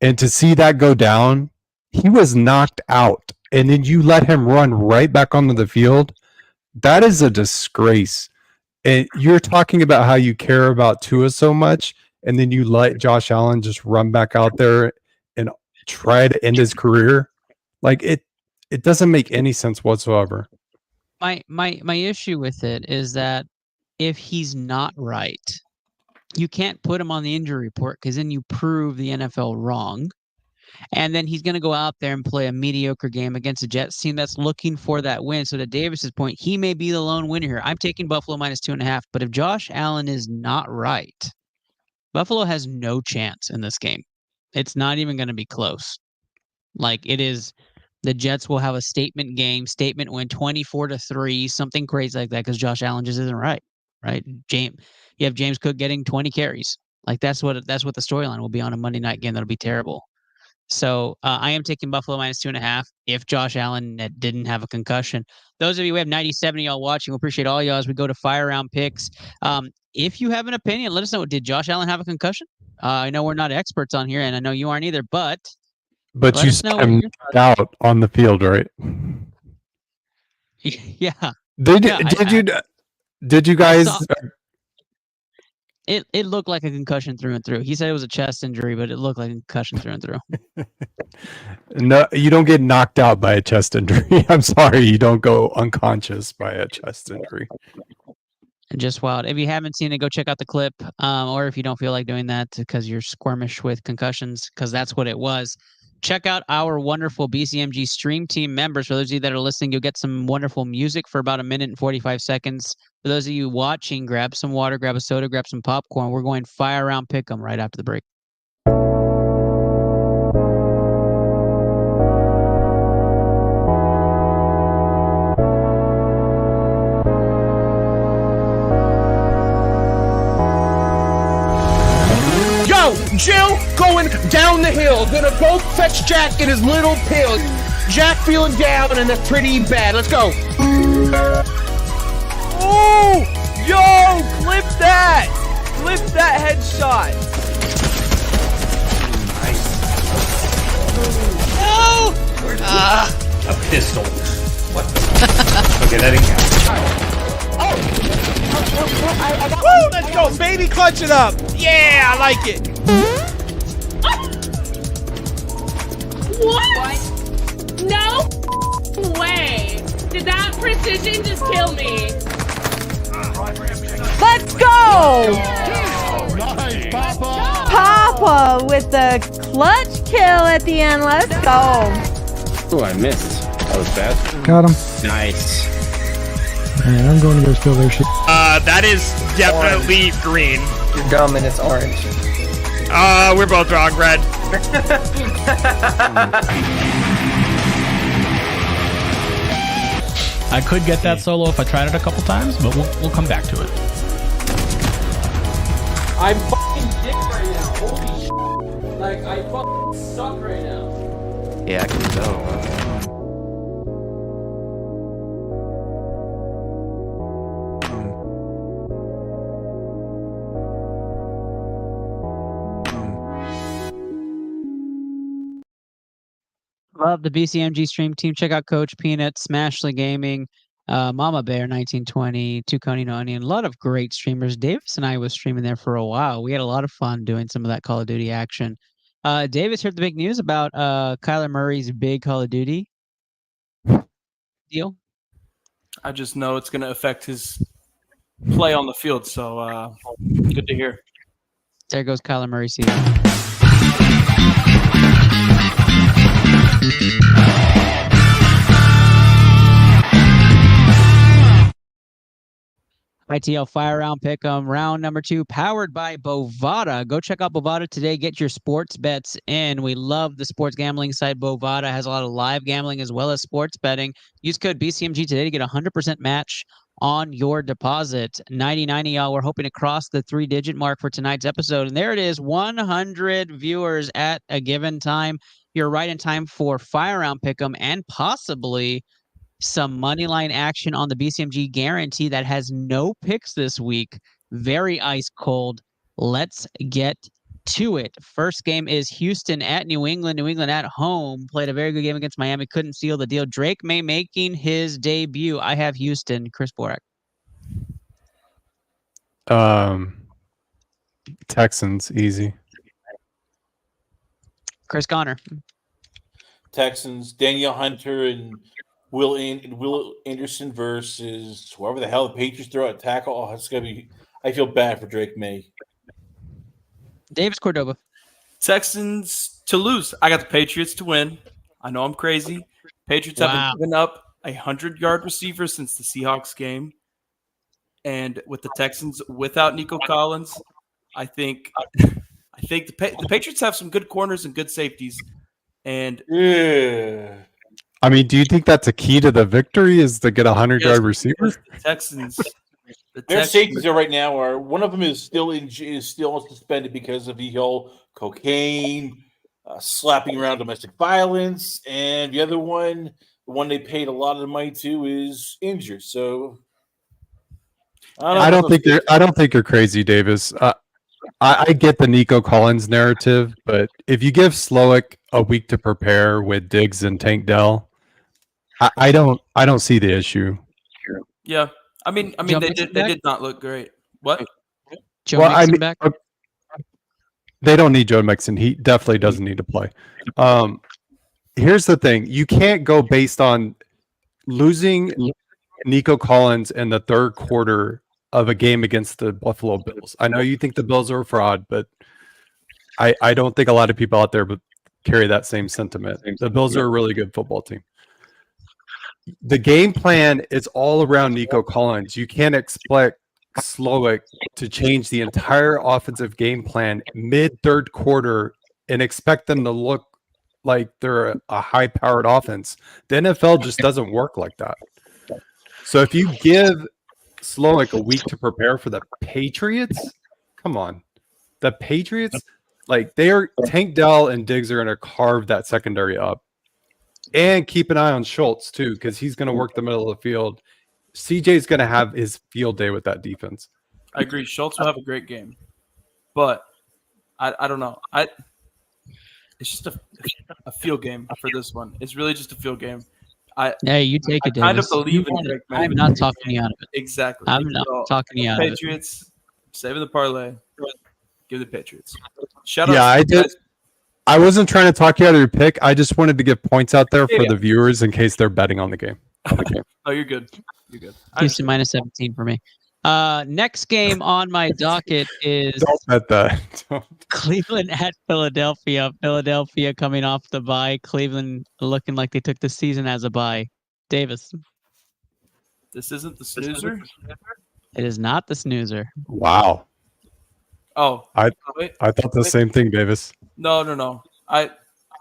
and to see that go down, he was knocked out, and then you let him run right back onto the field. That is a disgrace. And you're talking about how you care about Tua so much, and then you let Josh Allen just run back out there and try to end his career. Like it doesn't make any sense whatsoever. My issue with it is that if he's not right, you can't put him on the injury report because then you prove the NFL wrong. And then he's going to go out there and play a mediocre game against a Jets team that's looking for that win. So to Davis's point, he may be the lone winner here. I'm taking Buffalo -2.5. But if Josh Allen is not right, Buffalo has no chance in this game. It's not even going to be close. Like it is, the Jets will have a statement game, statement win 24-3, something crazy like that because Josh Allen just isn't right. Right? You have James Cook getting 20 carries. Like that's what the storyline will be on a Monday night game. That'll be terrible. So I am taking Buffalo -2.5 if Josh Allen didn't have a concussion. Those of you, we have 97 of y'all watching. We appreciate all y'all as we go to fire round picks. If you have an opinion, let us know. Did Josh Allen have a concussion? I know we're not experts on here, and I know you aren't either, but you saw him knocked out on the field, right? Yeah. Did you guys? It looked like a concussion through and through. He said it was a chest injury, but it looked like a concussion through and through. No, you don't get knocked out by a chest injury. I'm sorry, you don't go unconscious by a chest injury. Just wild. If you haven't seen it, go check out the clip. Or if you don't feel like doing that because you're squirmish with concussions, because that's what it was. Check out our wonderful BCMG stream team members. For those of you that are listening, you'll get some wonderful music for about 1 minute and 45 seconds. For those of you watching, grab some water, grab a soda, grab some popcorn. We're going fire round pick 'em right after the break. Yo, Jill going down the hill. Gonna go fetch Jack in his little pill. Jack feeling down and that's pretty bad. Let's go. Oh, yo, clip that. Clip that headshot. No! A pistol. What? Okay, that didn't count. Woo, let's go, baby. Clutch it up. Yeah, I like it. What? No way. Did that precision just kill me? Let's go! Papa with the clutch kill at the end. Let's go. Oh, I missed. That was bad. Got him. Nice. Man, I'm going to go steal their shit. That is definitely green. You're dumb and it's orange. We're both wrong, red. I could get that solo if I tried it a couple times, but we'll come back to it. I'm fucking dick right now. Holy shit. Like, I fucking suck right now. Yeah, I can tell. Love the BCMG stream team. Check out Coach Peanut, Smashly Gaming, Mama Bear 1920, Tuconi No Onion. A lot of great streamers. Davis and I was streaming there for a while. We had a lot of fun doing some of that Call of Duty action. Davis, heard the big news about Kyler Murray's big Call of Duty deal? I just know it's going to affect his play on the field, so good to hear. There goes Kyler Murray season. ITL Fire Round Pick'em, round number 2, powered by Bovada. Go check out Bovada today. Get your sports bets in. We love the sports gambling site. Bovada has a lot of live gambling as well as sports betting. Use code BCMG today to get a 100% match on your deposit. 90-90, y'all. We're hoping to cross the 3-digit mark for tonight's episode. And there it is, 100 viewers at a given time. You're right in time for Fire Round Pick'em and possibly some money line action on the BCMG guarantee that has no picks this week. Very ice cold. Let's get to it. First game is Houston at New England. New England at home played a very good game against Miami. Couldn't seal the deal. Drake May making his debut. I have Houston. Chris Borak. Texans, easy. Chris Connor. Texans, Danielle Hunter and Will Anderson versus whoever the hell the Patriots throw at tackle. Oh, it's gonna be. I feel bad for Drake May. Davis Cordova. Texans to lose. I got the Patriots to win. I know I'm crazy. Patriots haven't given up a 100-yard receiver since the Seahawks game, and with the Texans without Nico Collins, I think the Patriots have some good corners and good safeties. And yeah. I mean, do you think that's a key to the victory? Is to get a 100-yard receiver? The Texans. Their safeties are right now are one of them is still suspended because of the whole cocaine, slapping around domestic violence, and the other one, the one they paid a lot of money to, is injured. So I don't think you're crazy, Davis. I get the Nico Collins narrative, but if you give Slowick a week to prepare with Diggs and Tank Dell, I don't see the issue. Yeah. I mean, they did not look great. What? Joe Mixon back? They don't need Joe Mixon. He definitely doesn't need to play. Here's the thing. You can't go based on losing Nico Collins in the third quarter of a game against the Buffalo Bills. I know you think the Bills are a fraud, but I don't think a lot of people out there carry that same sentiment. The Bills are a really good football team. The game plan is all around Nico Collins. You can't expect Slowick to change the entire offensive game plan mid-third quarter and expect them to look like they're a high-powered offense. The NFL just doesn't work like that. So if you give Slowick a week to prepare for the Patriots, come on. The Patriots, like Tank Dell and Diggs are going to carve that secondary up. And keep an eye on Schultz too, because he's going to work the middle of the field. CJ's going to have his field day with that defense. I agree. Schultz will have a great game, but I don't know. It's just a field game for this one. It's really just a field game. Hey, you take it, I kind of Davis. believe in Drake May. I'm not talking you out of it. Exactly. I'm not talking you out of it. Patriots saving the parlay. Give the Patriots. Shout out. Yeah, I did. Guys. I wasn't trying to talk you out of your pick. I just wanted to give points out there for the viewers in case they're betting on the game. Oh, you're good. You're good. Houston minus 17 for me. Next game on my docket is Don't bet that. Cleveland at Philadelphia. Philadelphia coming off the bye. Cleveland looking like they took the season as a bye. Davis. This isn't the snoozer? It is not the snoozer. Wow. Oh, I thought the same thing, Davis. No.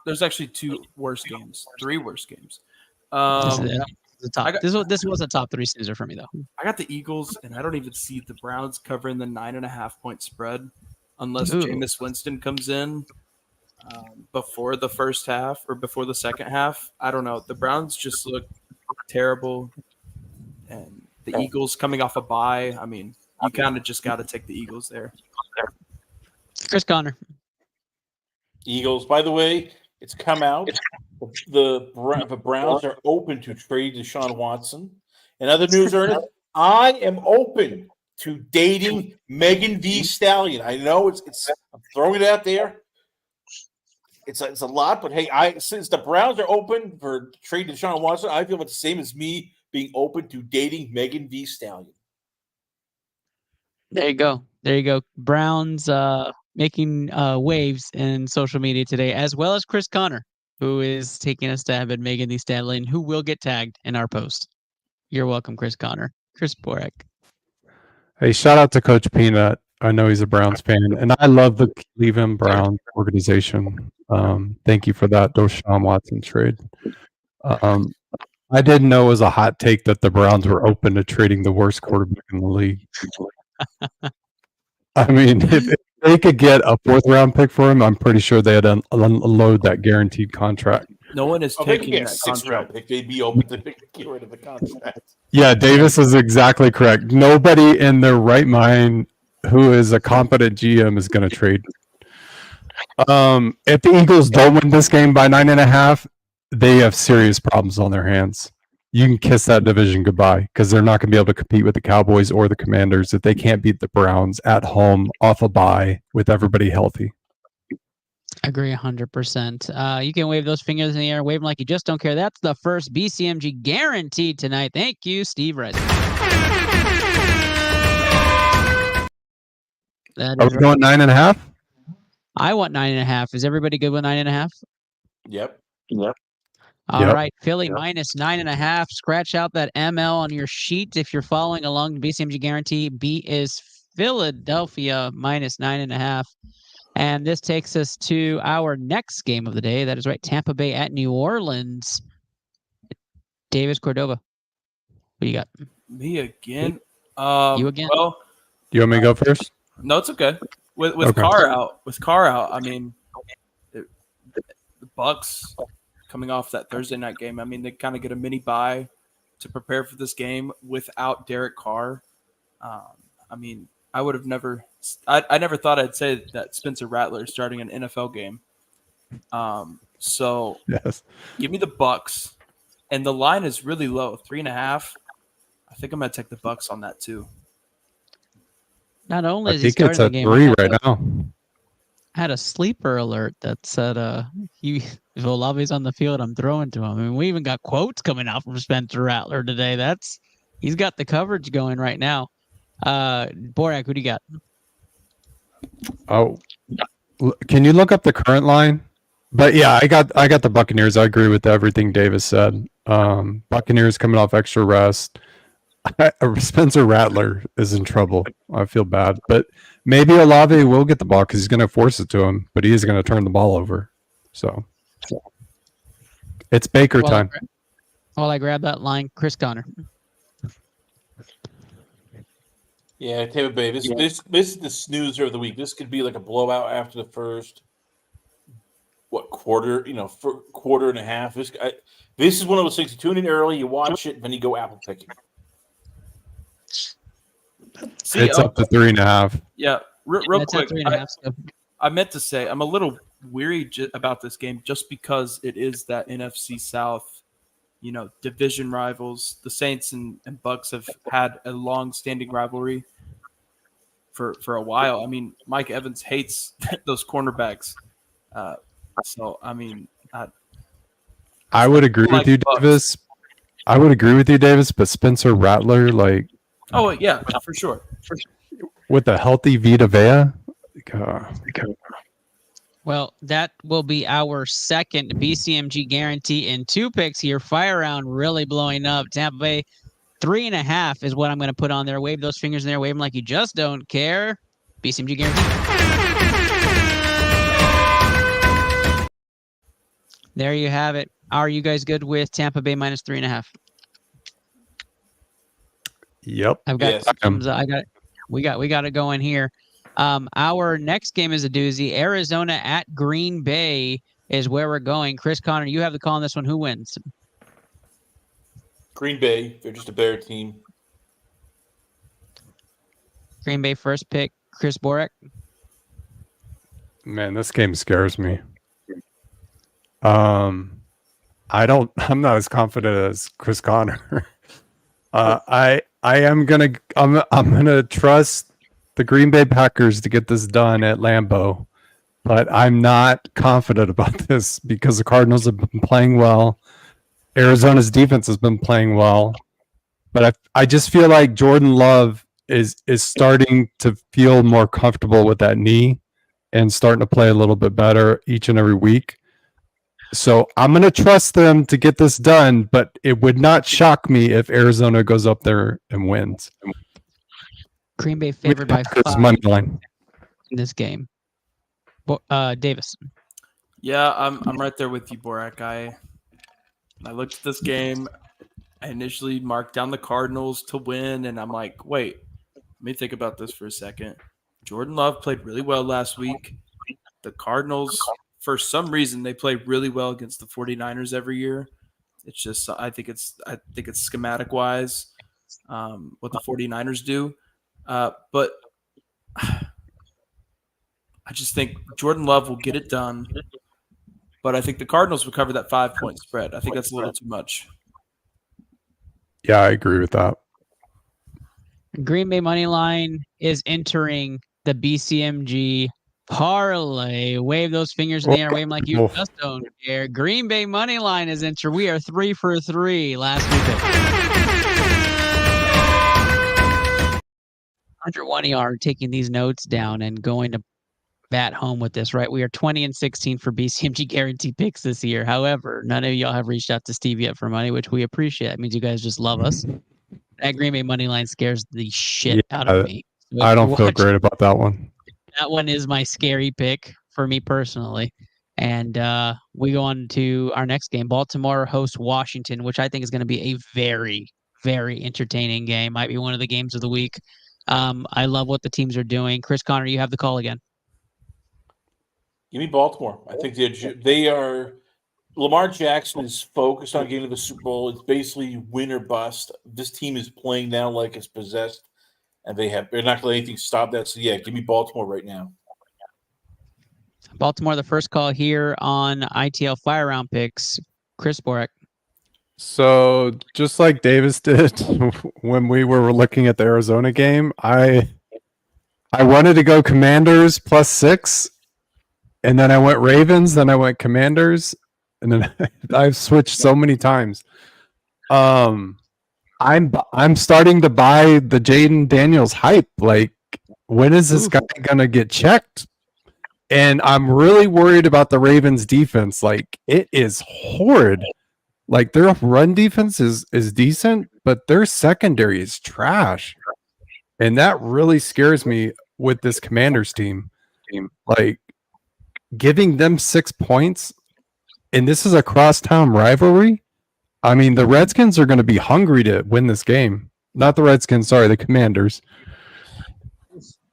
There's actually two worse games. Three worse games. This was a top 3 snoozer for me, though. I got the Eagles, and I don't even see the Browns covering the 9.5-point spread unless Ooh. Jameis Winston comes in before the first half or before the second half. I don't know. The Browns just look terrible, and the Eagles coming off a bye. I mean, you kind of just got to take the Eagles there. Chris Conner. Eagles. By the way, it's come out. The Browns are open to trade Deshaun Watson. In other news, Ernest, I am open to dating Megan Thee Stallion. I know it's I'm throwing it out there. It's a lot, but hey, since the Browns are open for trade Deshaun Watson, I feel it's the same as me being open to dating Megan Thee Stallion. There you go. Browns making waves in social media today, as well as Chris Conner, who is taking a stab at Megan Thee Stallion, who will get tagged in our post. You're welcome, Chris Conner. Chris Borek. Hey, shout out to Coach Peanut. I know he's a Browns fan, and I love the Cleveland Browns organization. Thank you for that Deshaun Watson trade. I didn't know it was a hot take that the Browns were open to trading the worst quarterback in the league. I mean, if they could get a 4th-round pick for him, I'm pretty sure they'd unload that guaranteed contract. No one is taking that 6th-round pick. They'd be open to get rid of the contract. Yeah, Davis is exactly correct. Nobody in their right mind who is a competent GM is going to trade. If the Eagles don't win this game by 9.5, they have serious problems on their hands. You can kiss that division goodbye because they're not going to be able to compete with the Cowboys or the Commanders if they can't beat the Browns at home off a bye with everybody healthy. Agree 100%. You can wave those fingers in the air, wave them like you just don't care. That's the first BCMG guaranteed tonight. Thank you, Steve Rice. Are we going 9.5? I want 9.5. Is everybody good with 9.5? Yep. All right, Philly minus 9.5. Scratch out that ML on your sheet if you're following along. The BCMG guarantee. B is Philadelphia minus 9.5. And this takes us to our next game of the day. That is right, Tampa Bay at New Orleans. Davis Cordova. What do you got? Me again? You again? Well, You want me to go first? no, it's okay. With Okay. Carr out, I mean, the Bucks coming off that Thursday night game. I mean, they kind of get a mini bye to prepare for this game without Derek Carr. I mean, I would have never. I never thought I'd say that Spencer Rattler is starting an NFL game. So yes, give me the Bucks, and the line is really low, 3.5. I think I'm gonna take the Bucks on that too. Not only I is he think it's starting the at game, 3 right now. I had a sleeper alert that said, if Olave's on the field, I'm throwing to him. I mean, we even got quotes coming out from Spencer Rattler today. He's got the coverage going right now. Borak, who do you got? Oh, can you look up the current line? But yeah, I got the Buccaneers. I agree with everything Davis said. Buccaneers coming off extra rest. Spencer Rattler is in trouble. I feel bad, but maybe Olave will get the ball because he's going to force it to him, but he is going to turn the ball over. So it's Baker time. While I grab that line, Chris Connor. Yeah, Tampa Bay. This is the snoozer of the week. This could be like a blowout after the first quarter? For quarter and a half. This is one of those things. You tune in early, you watch it, then you go apple picking. It's up to 3.5. Yeah, real quick. 3.5. I meant to say I'm a little weary about this game just because it is that NFC South, division rivals. The Saints and Bucks have had a long-standing rivalry for a while. I mean, Mike Evans hates those cornerbacks. So I mean, I would agree with you, Davis. But Spencer Rattler, like, oh yeah, for sure. with a healthy Vita Vea, Well, that will be our second BCMG guarantee in 2 picks here. Fire round really blowing up. Tampa Bay 3.5 is what I'm going to put on there. Wave those fingers in there. Wave them like you just don't care. BCMG guarantee. There you have it. Are you guys good with Tampa Bay minus 3.5? Yep. I've got we got it going here. Our next game is a doozy. Arizona at Green Bay is where we're going. Chris Connor, you have the call on this one. Who wins? Green Bay. They're just a better team. Green Bay first pick. Chris Borak. Man, this game scares me. I'm not as confident as Chris Connor. I'm gonna trust the Green Bay Packers to get this done at Lambeau, but I'm not confident about this because the Cardinals have been playing well. Arizona's defense has been playing well, but I just feel like Jordan Love is starting to feel more comfortable with that knee and starting to play a little bit better each and every week. So I'm going to trust them to get this done, but it would not shock me if Arizona goes up there and wins. Green Bay favored by 5 money line in this game. Davis. Yeah, I'm right there with you, Borak. I looked at this game. I initially marked down the Cardinals to win, and I'm like, wait, let me think about this for a second. Jordan Love played really well last week. The Cardinals, for some reason, they play really well against the 49ers every year. It's just I think it's schematic wise what the 49ers do. But I just think Jordan Love will get it done. But I think the Cardinals will cover that 5-point spread. I think that's a little too much. Yeah, I agree with that. Green Bay money line is entering the BCMG parlay. Wave those fingers in the air. Wave them like you just don't care. Green Bay money line is entered. We are 3 for 3 last week. 101 are taking these notes down and going to bat home with this, right? We are 20-16 for BCMG guarantee picks this year. However, none of y'all have reached out to Steve yet for money, which we appreciate. It means you guys just love us. That Green Bay money line scares the shit out of me. So I don't feel great about that one. That one is my scary pick for me personally. And we go on to our next game. Baltimore hosts Washington, which I think is going to be a very, very entertaining game. Might be one of the games of the week. I love what the teams are doing. Chris Connor, you have the call again. Give me Baltimore. I think they are. Lamar Jackson is focused on getting to the Super Bowl. It's basically win or bust. This team is playing now like it's possessed, and they're not going to let anything stop that. So yeah, give me Baltimore right now. Baltimore, the first call here on ITL Fire Round Picks. Chris Borak. So just like Davis did when we were looking at the Arizona game, I I wanted to go Commanders +6, and then I went Ravens, then I went Commanders, and then I've switched so many times. I'm starting to buy the Jaden Daniels hype. Like, when is this guy gonna get checked? And I'm really worried about the Ravens defense. Like, it is horrid. Like, their run defense is decent, but their secondary is trash. And that really scares me with this Commanders team. Like, giving them 6 points, and this is a crosstown rivalry. I mean, the Redskins are going to be hungry to win this game. Not the Redskins, sorry, the Commanders.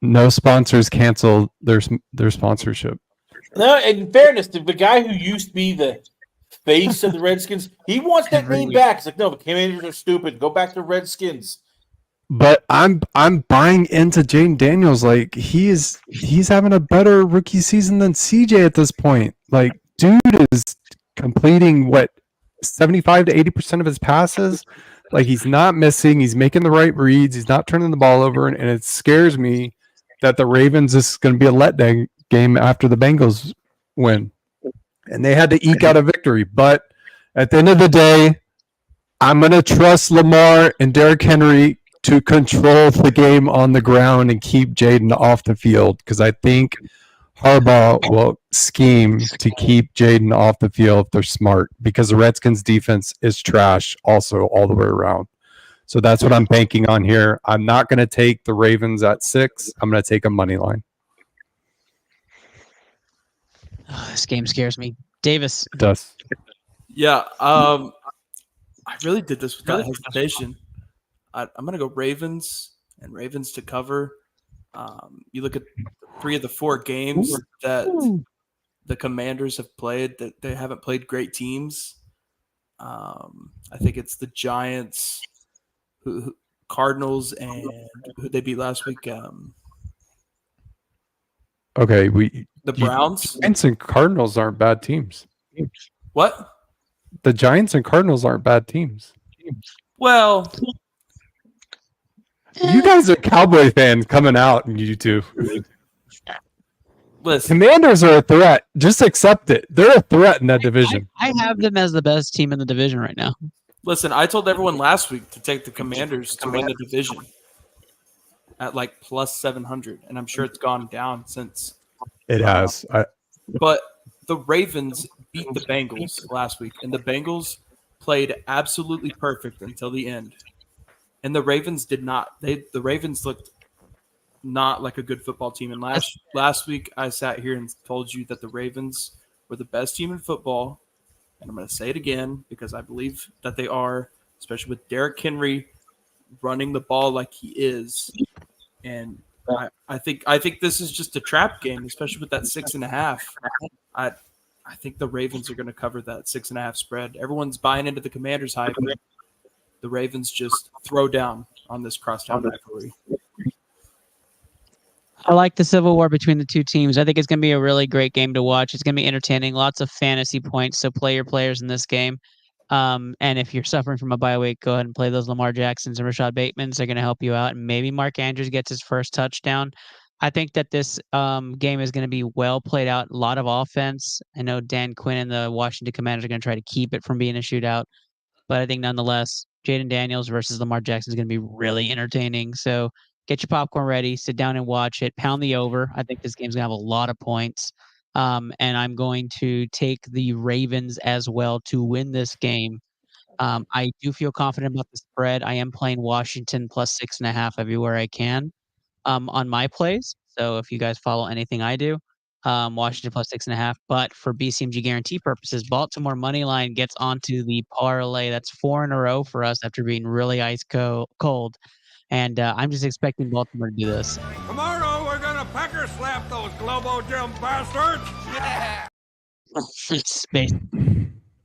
No sponsors cancel their sponsorship. No, in fairness, the guy who used to be the face of the Redskins, he wants that name back. It's like, no, the Commanders are stupid. Go back to Redskins. But I'm buying into Jaden Daniels. Like, he's having a better rookie season than CJ at this point. Like, dude is completing 75 to 80% of his passes. Like, he's not missing. He's making the right reads. He's not turning the ball over, and it scares me that the Ravens is going to be a letdown game after the Bengals win. And they had to eke out a victory. But at the end of the day, I'm going to trust Lamar and Derrick Henry to control the game on the ground and keep Jaden off the field, because I think Harbaugh will scheme to keep Jaden off the field if they're smart, because the Redskins defense is trash also all the way around. So that's what I'm banking on here. I'm not going to take the Ravens at 6. I'm going to take a money line. Oh, this game scares me. Davis. It does. Yeah. I really did this without hesitation. I'm going to go Ravens and Ravens to cover. You look at 3 of the 4 games that the Commanders have played, that they haven't played great teams. I think it's the Giants, Cardinals, and who they beat last week. Okay, the Browns. Giants and Cardinals aren't bad teams. What? The Giants and Cardinals aren't bad teams. Well, you guys are Cowboy fans coming out, and you two. Listen, Commanders are a threat. Just accept it. They're a threat in that division. I have them as the best team in the division right now. Listen, I told everyone last week to take the Commanders to win the division at like plus 700, and I'm sure it's gone down since. It has. But the Ravens beat the Bengals last week, and the Bengals played absolutely perfect until the end. And the Ravens did not. The Ravens looked not like a good football team. And last week, I sat here and told you that the Ravens were the best team in football. And I'm going to say it again because I believe that they are, especially with Derrick Henry running the ball like he is. And I think this is just a trap game, especially with that 6.5. I think the Ravens are going to cover that 6.5 spread. Everyone's buying into the Commanders hype. The Ravens just throw down on this crosstown rivalry. I like the civil war between the two teams. I think it's going to be a really great game to watch. It's going to be entertaining. Lots of fantasy points, so play your players in this game. And if you're suffering from a bye week, go ahead and play those Lamar Jacksons and Rashad Batemans. They're going to help you out. And maybe Mark Andrews gets his first touchdown. I think that this game is going to be well played out. A lot of offense. I know Dan Quinn and the Washington Commanders are going to try to keep it from being a shootout. But I think nonetheless, Jaden Daniels versus Lamar Jackson is going to be really entertaining. So get your popcorn ready, sit down and watch it, pound the over. I think this game's going to have a lot of points. And I'm going to take the Ravens as well to win this game. I do feel confident about the spread. I am playing Washington plus 6.5 everywhere I can on my plays. So if you guys follow anything I do, Washington plus 6.5. But for BCMG guarantee purposes, Baltimore money line gets onto the parlay. That's 4 in a row for us after being really ice cold. And I'm just expecting Baltimore to do this. Tomorrow we're gonna pecker slap those Globo Gym bastards. Yeah. Space.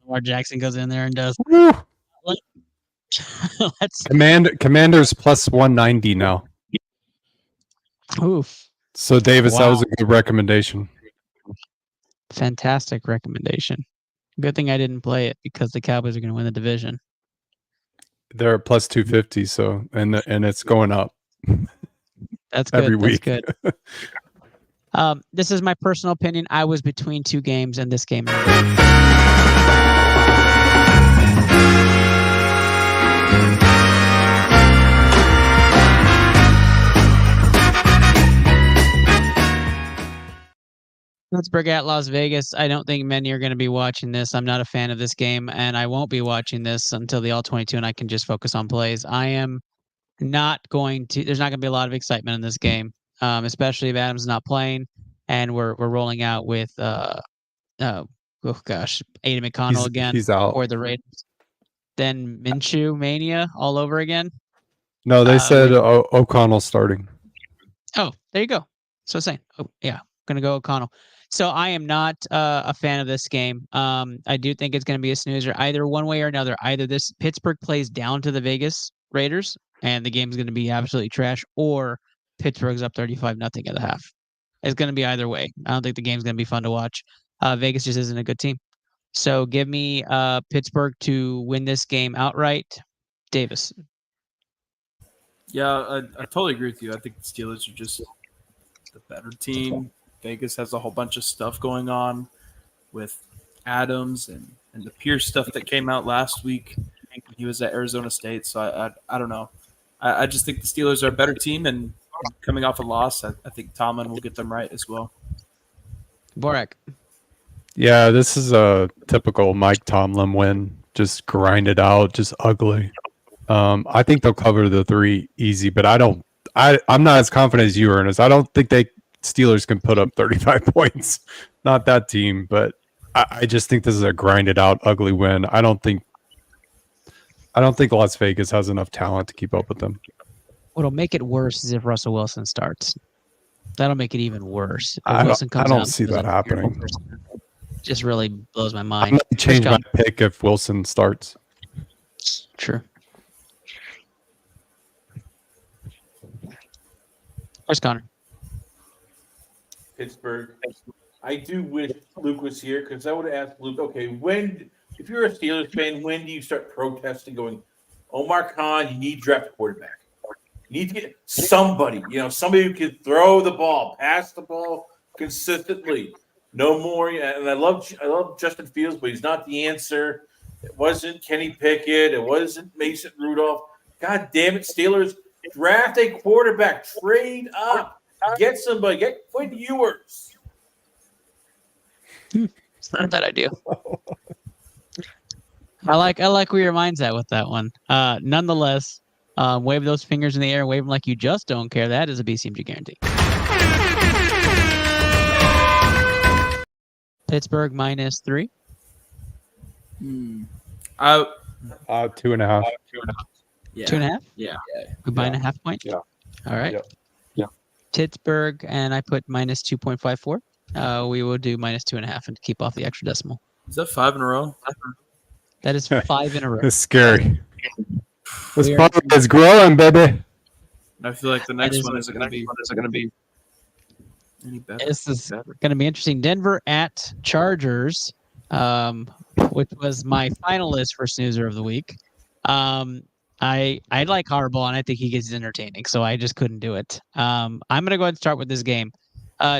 Lamar Jackson goes in there and does. Commanders plus 190 now. Oof. So Davis, that was a good recommendation. Fantastic recommendation. Good thing I didn't play it because the Cowboys are going to win the division. They're at plus 250, so and it's going up. That's good. every week. That's good. This is my personal opinion. I was between two games, and this game. Pittsburgh at Las Vegas. I don't think many are going to be watching this. I'm not a fan of this game, and I won't be watching this until the All-22, and I can just focus on plays. I am not going to. There's not going to be a lot of excitement in this game, especially if Adams is not playing, and we're rolling out with Aiden McConnell again he's out. for the Raiders. Then Minshew mania all over again. No, they said O'Connell starting. Oh, there you go. So saying, gonna go O'Connell. So I am not a fan of this game. I do think it's going to be a snoozer, either one way or another. Either this Pittsburgh plays down to the Vegas Raiders, and the game's going to be absolutely trash, or Pittsburgh's up 35-0 at the half. It's going to be either way. I don't think the game's going to be fun to watch. Vegas just isn't a good team. So give me Pittsburgh to win this game outright. Davis. Yeah, I totally agree with you. I think the Steelers are just the better team. Vegas has a whole bunch of stuff going on with Adams and the Pierce stuff that came out last week when he was at Arizona State. So I don't know. I just think the Steelers are a better team, and coming off a loss, I think Tomlin will get them right as well. Borak. Yeah, this is a typical Mike Tomlin win. Just grind it out, just ugly. I think they'll cover the 3 easy, but I'm not as confident as you, Ernest. I don't think Steelers can put up 35 points. Not that team, but I just think this is a grinded out, ugly win. I don't think Las Vegas has enough talent to keep up with them. What'll make it worse is if Russell Wilson starts. That'll make it even worse. If I Wilson comes don't out see that happening. Just really blows my mind. I'm going to change my pick if Wilson starts. True. Where's Connor? Pittsburgh. I do wish Luke was here because I would have asked Luke, okay, if you're a Steelers fan, when do you start protesting going, Omar Khan, you need to draft a quarterback. You need to get somebody who can throw the ball, pass the ball consistently. No more. And I love Justin Fields, but he's not the answer. It wasn't Kenny Pickett. It wasn't Mason Rudolph. God damn it, Steelers. Draft a quarterback. Trade up. Get somebody. Get Quinn Ewers. It's not a bad idea. I like where your mind's at with that one. Nonetheless, wave those fingers in the air and wave them like you just don't care. That is a BCMG guarantee. Pittsburgh -3. 2.5. Yeah. 2.5? Yeah. We buying a half point? Yeah. All right. Yeah. Pittsburgh, and I put -2.54. We will do -2.5 and keep off the extra decimal. Is that 5 in a row? That is 5 in a row. It's scary. This part is growing, baby. I feel like the next one isn't going to be any better. This is going to be interesting. Denver at Chargers, which was my finalist for snoozer of the week. I like Harbaugh, and I think he gets entertaining, so I just couldn't do it. I'm going to go ahead and start with this game.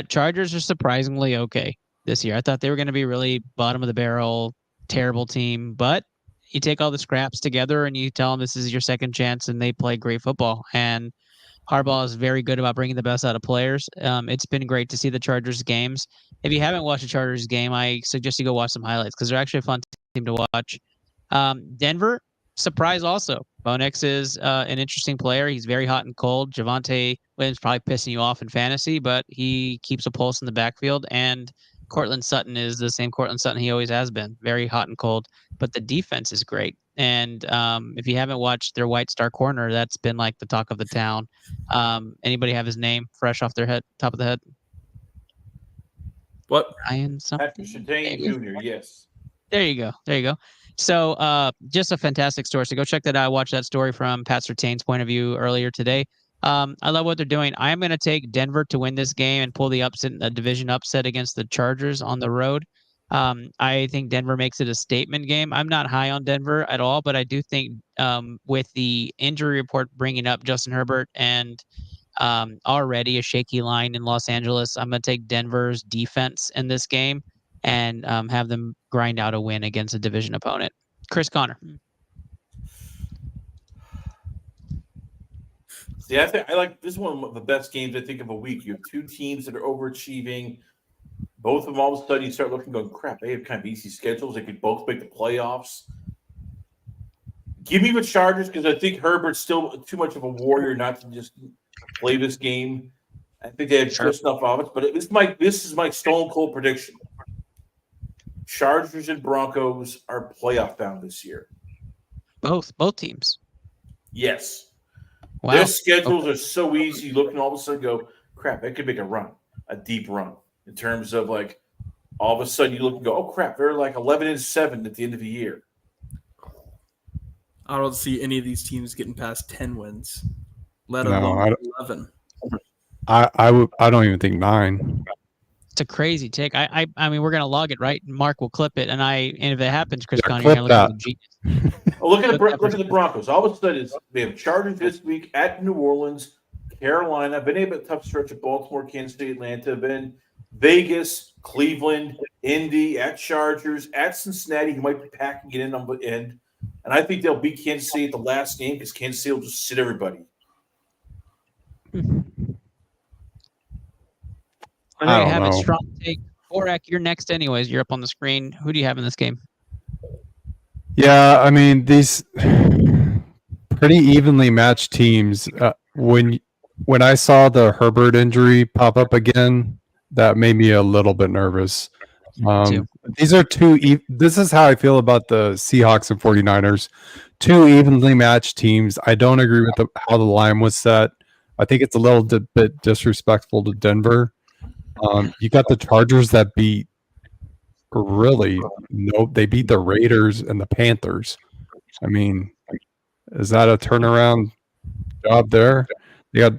Chargers are surprisingly okay this year. I thought they were going to be really bottom of the barrel, terrible team, but you take all the scraps together and you tell them this is your second chance, and they play great football. And Harbaugh is very good about bringing the best out of players. It's been great to see the Chargers games. If you haven't watched a Chargers game, I suggest you go watch some highlights because they're actually a fun team to watch. Denver, surprise also. Bo Nix is an interesting player. He's very hot and cold. Javonte Williams probably pissing you off in fantasy, but he keeps a pulse in the backfield. And Cortland Sutton is the same Cortland Sutton he always has been. Very hot and cold. But the defense is great. And if you haven't watched their White Star Corner, that's been like the talk of the town. Anybody have his name fresh off their head, top of the head? What? Ryan something? Patrick Surtain Jr., yes. There you go. So just a fantastic story. So go check that out. Watch that story from Pat Surtain's point of view earlier today. I love what they're doing. I'm going to take Denver to win this game and pull the division upset against the Chargers on the road. I think Denver makes it a statement game. I'm not high on Denver at all, but I do think with the injury report bringing up Justin Herbert and Already a shaky line in Los Angeles. I'm going to take Denver's defense in this game and have them grind out a win against a division opponent. Chris Connor. See, I like this is one of the best games I think of a week. You have two teams that are overachieving. Both of them all of a sudden you start looking, going, crap, they have kind of easy schedules. They could both make the playoffs. Give me the Chargers because I think Herbert's still too much of a warrior not to just play this game. I think they have just enough offense, but this is my stone cold prediction. Chargers and Broncos are playoff bound this year. Both teams. Yes. Wow. Their schedules are so easy. You look and all of a sudden go, crap, they could make a deep run in terms of like all of a sudden you look and go, oh crap, they're like 11-7 at the end of the year. I don't see any of these teams getting past 10 wins, let alone 11. I don't even think 9. It's a crazy take. I mean, we're gonna log it, right? Mark will clip it, and if it happens, Chris Conner, you're gonna look at the genius. Well, look at the Broncos. All of a sudden, they have Chargers this week at New Orleans, Carolina. Been able to tough stretch of Baltimore, Kansas City, Atlanta. Been Vegas, Cleveland, Indy, at Chargers, at Cincinnati. Who might be packing it in on the end, and I think they'll beat Kansas City at the last game because Kansas City will just sit everybody. I have a strong take. Borak, you're next anyways. You're up on the screen. Who do you have in this game? Yeah, I mean, these pretty evenly matched teams. When I saw the Herbert injury pop up again, that made me a little bit nervous. These are this is how I feel about the Seahawks and 49ers. Two evenly matched teams. I don't agree with how the line was set. I think it's a little bit disrespectful to Denver. You got the Chargers that beat they beat the Raiders and the Panthers. I mean, is that a turnaround job there? They got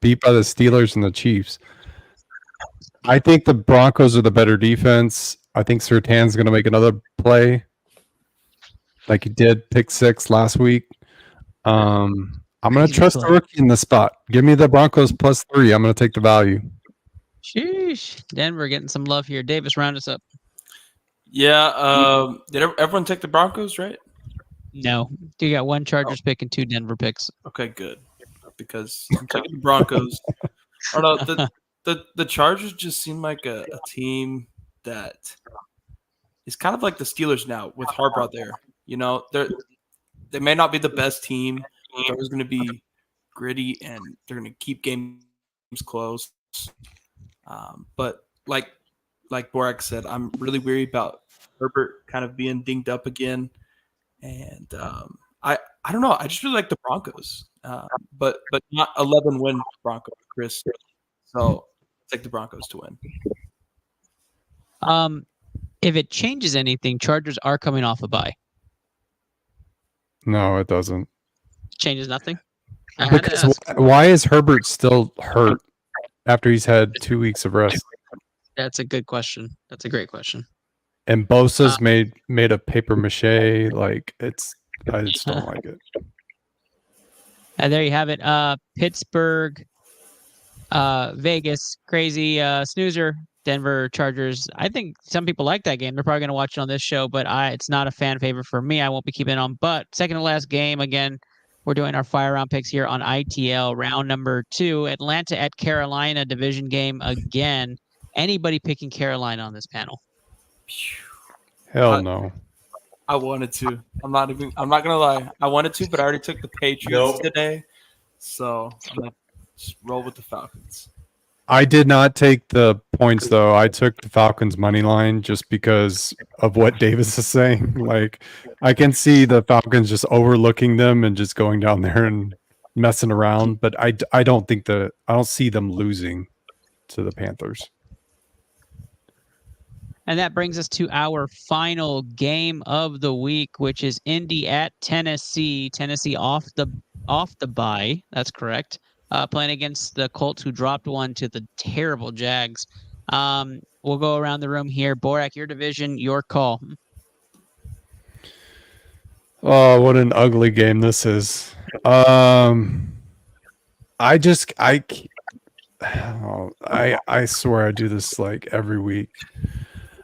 beat by the Steelers and the Chiefs. I think the Broncos are the better defense. I think Surtain's going to make another play like he did pick 6 last week. I'm going to trust the rookie in the spot. Give me the Broncos +3. I'm going to take the value. Sheesh. Denver getting some love here. Davis, round us up. Yeah. Did everyone take the Broncos, right? No. You got 1 Chargers pick and 2 Denver picks. Okay, good. Because I'm taking the Broncos. I don't know, the Chargers just seem like a team that is kind of like the Steelers now with Harbaugh there. You know, they may not be the best team. They're always going to be gritty and they're going to keep games close. But like Borak said, I'm really weary about Herbert kind of being dinged up again. And I don't know. I just really like the Broncos, but not 11-win Broncos, Chris. So take the Broncos to win. If it changes anything, Chargers are coming off a bye. No, it doesn't. Changes nothing. Because why is Herbert still hurt after he's had 2 weeks of rest? That's a good question. That's a great question. And Bosa's made a paper mache. Like I just don't like it. And there you have it. Pittsburgh, Vegas, crazy snoozer. Denver Chargers. I think some people like that game. They're probably going to watch it on this show, but it's not a fan favorite for me. I won't be keeping it on. But second to last game, again, we're doing our fire round picks here on ITL, round number 2. Atlanta at Carolina, division game again. Anybody picking Carolina on this panel? Hell no. I wanted to. I'm not gonna lie. I wanted to, but I already took the Patriots today. So I'm gonna just roll with the Falcons. I did not take the points though. I took the Falcons money line just because of what Davis is saying. Like I can see the Falcons just overlooking them and just going down there and messing around, but I don't see them losing to the Panthers. And that brings us to our final game of the week, which is Indy at Tennessee. Tennessee off the bye. That's correct. Playing against the Colts, who dropped one to the terrible Jags. We'll go around the room here. Borak, your division, your call. Oh, what an ugly game this is. I swear I do this like every week.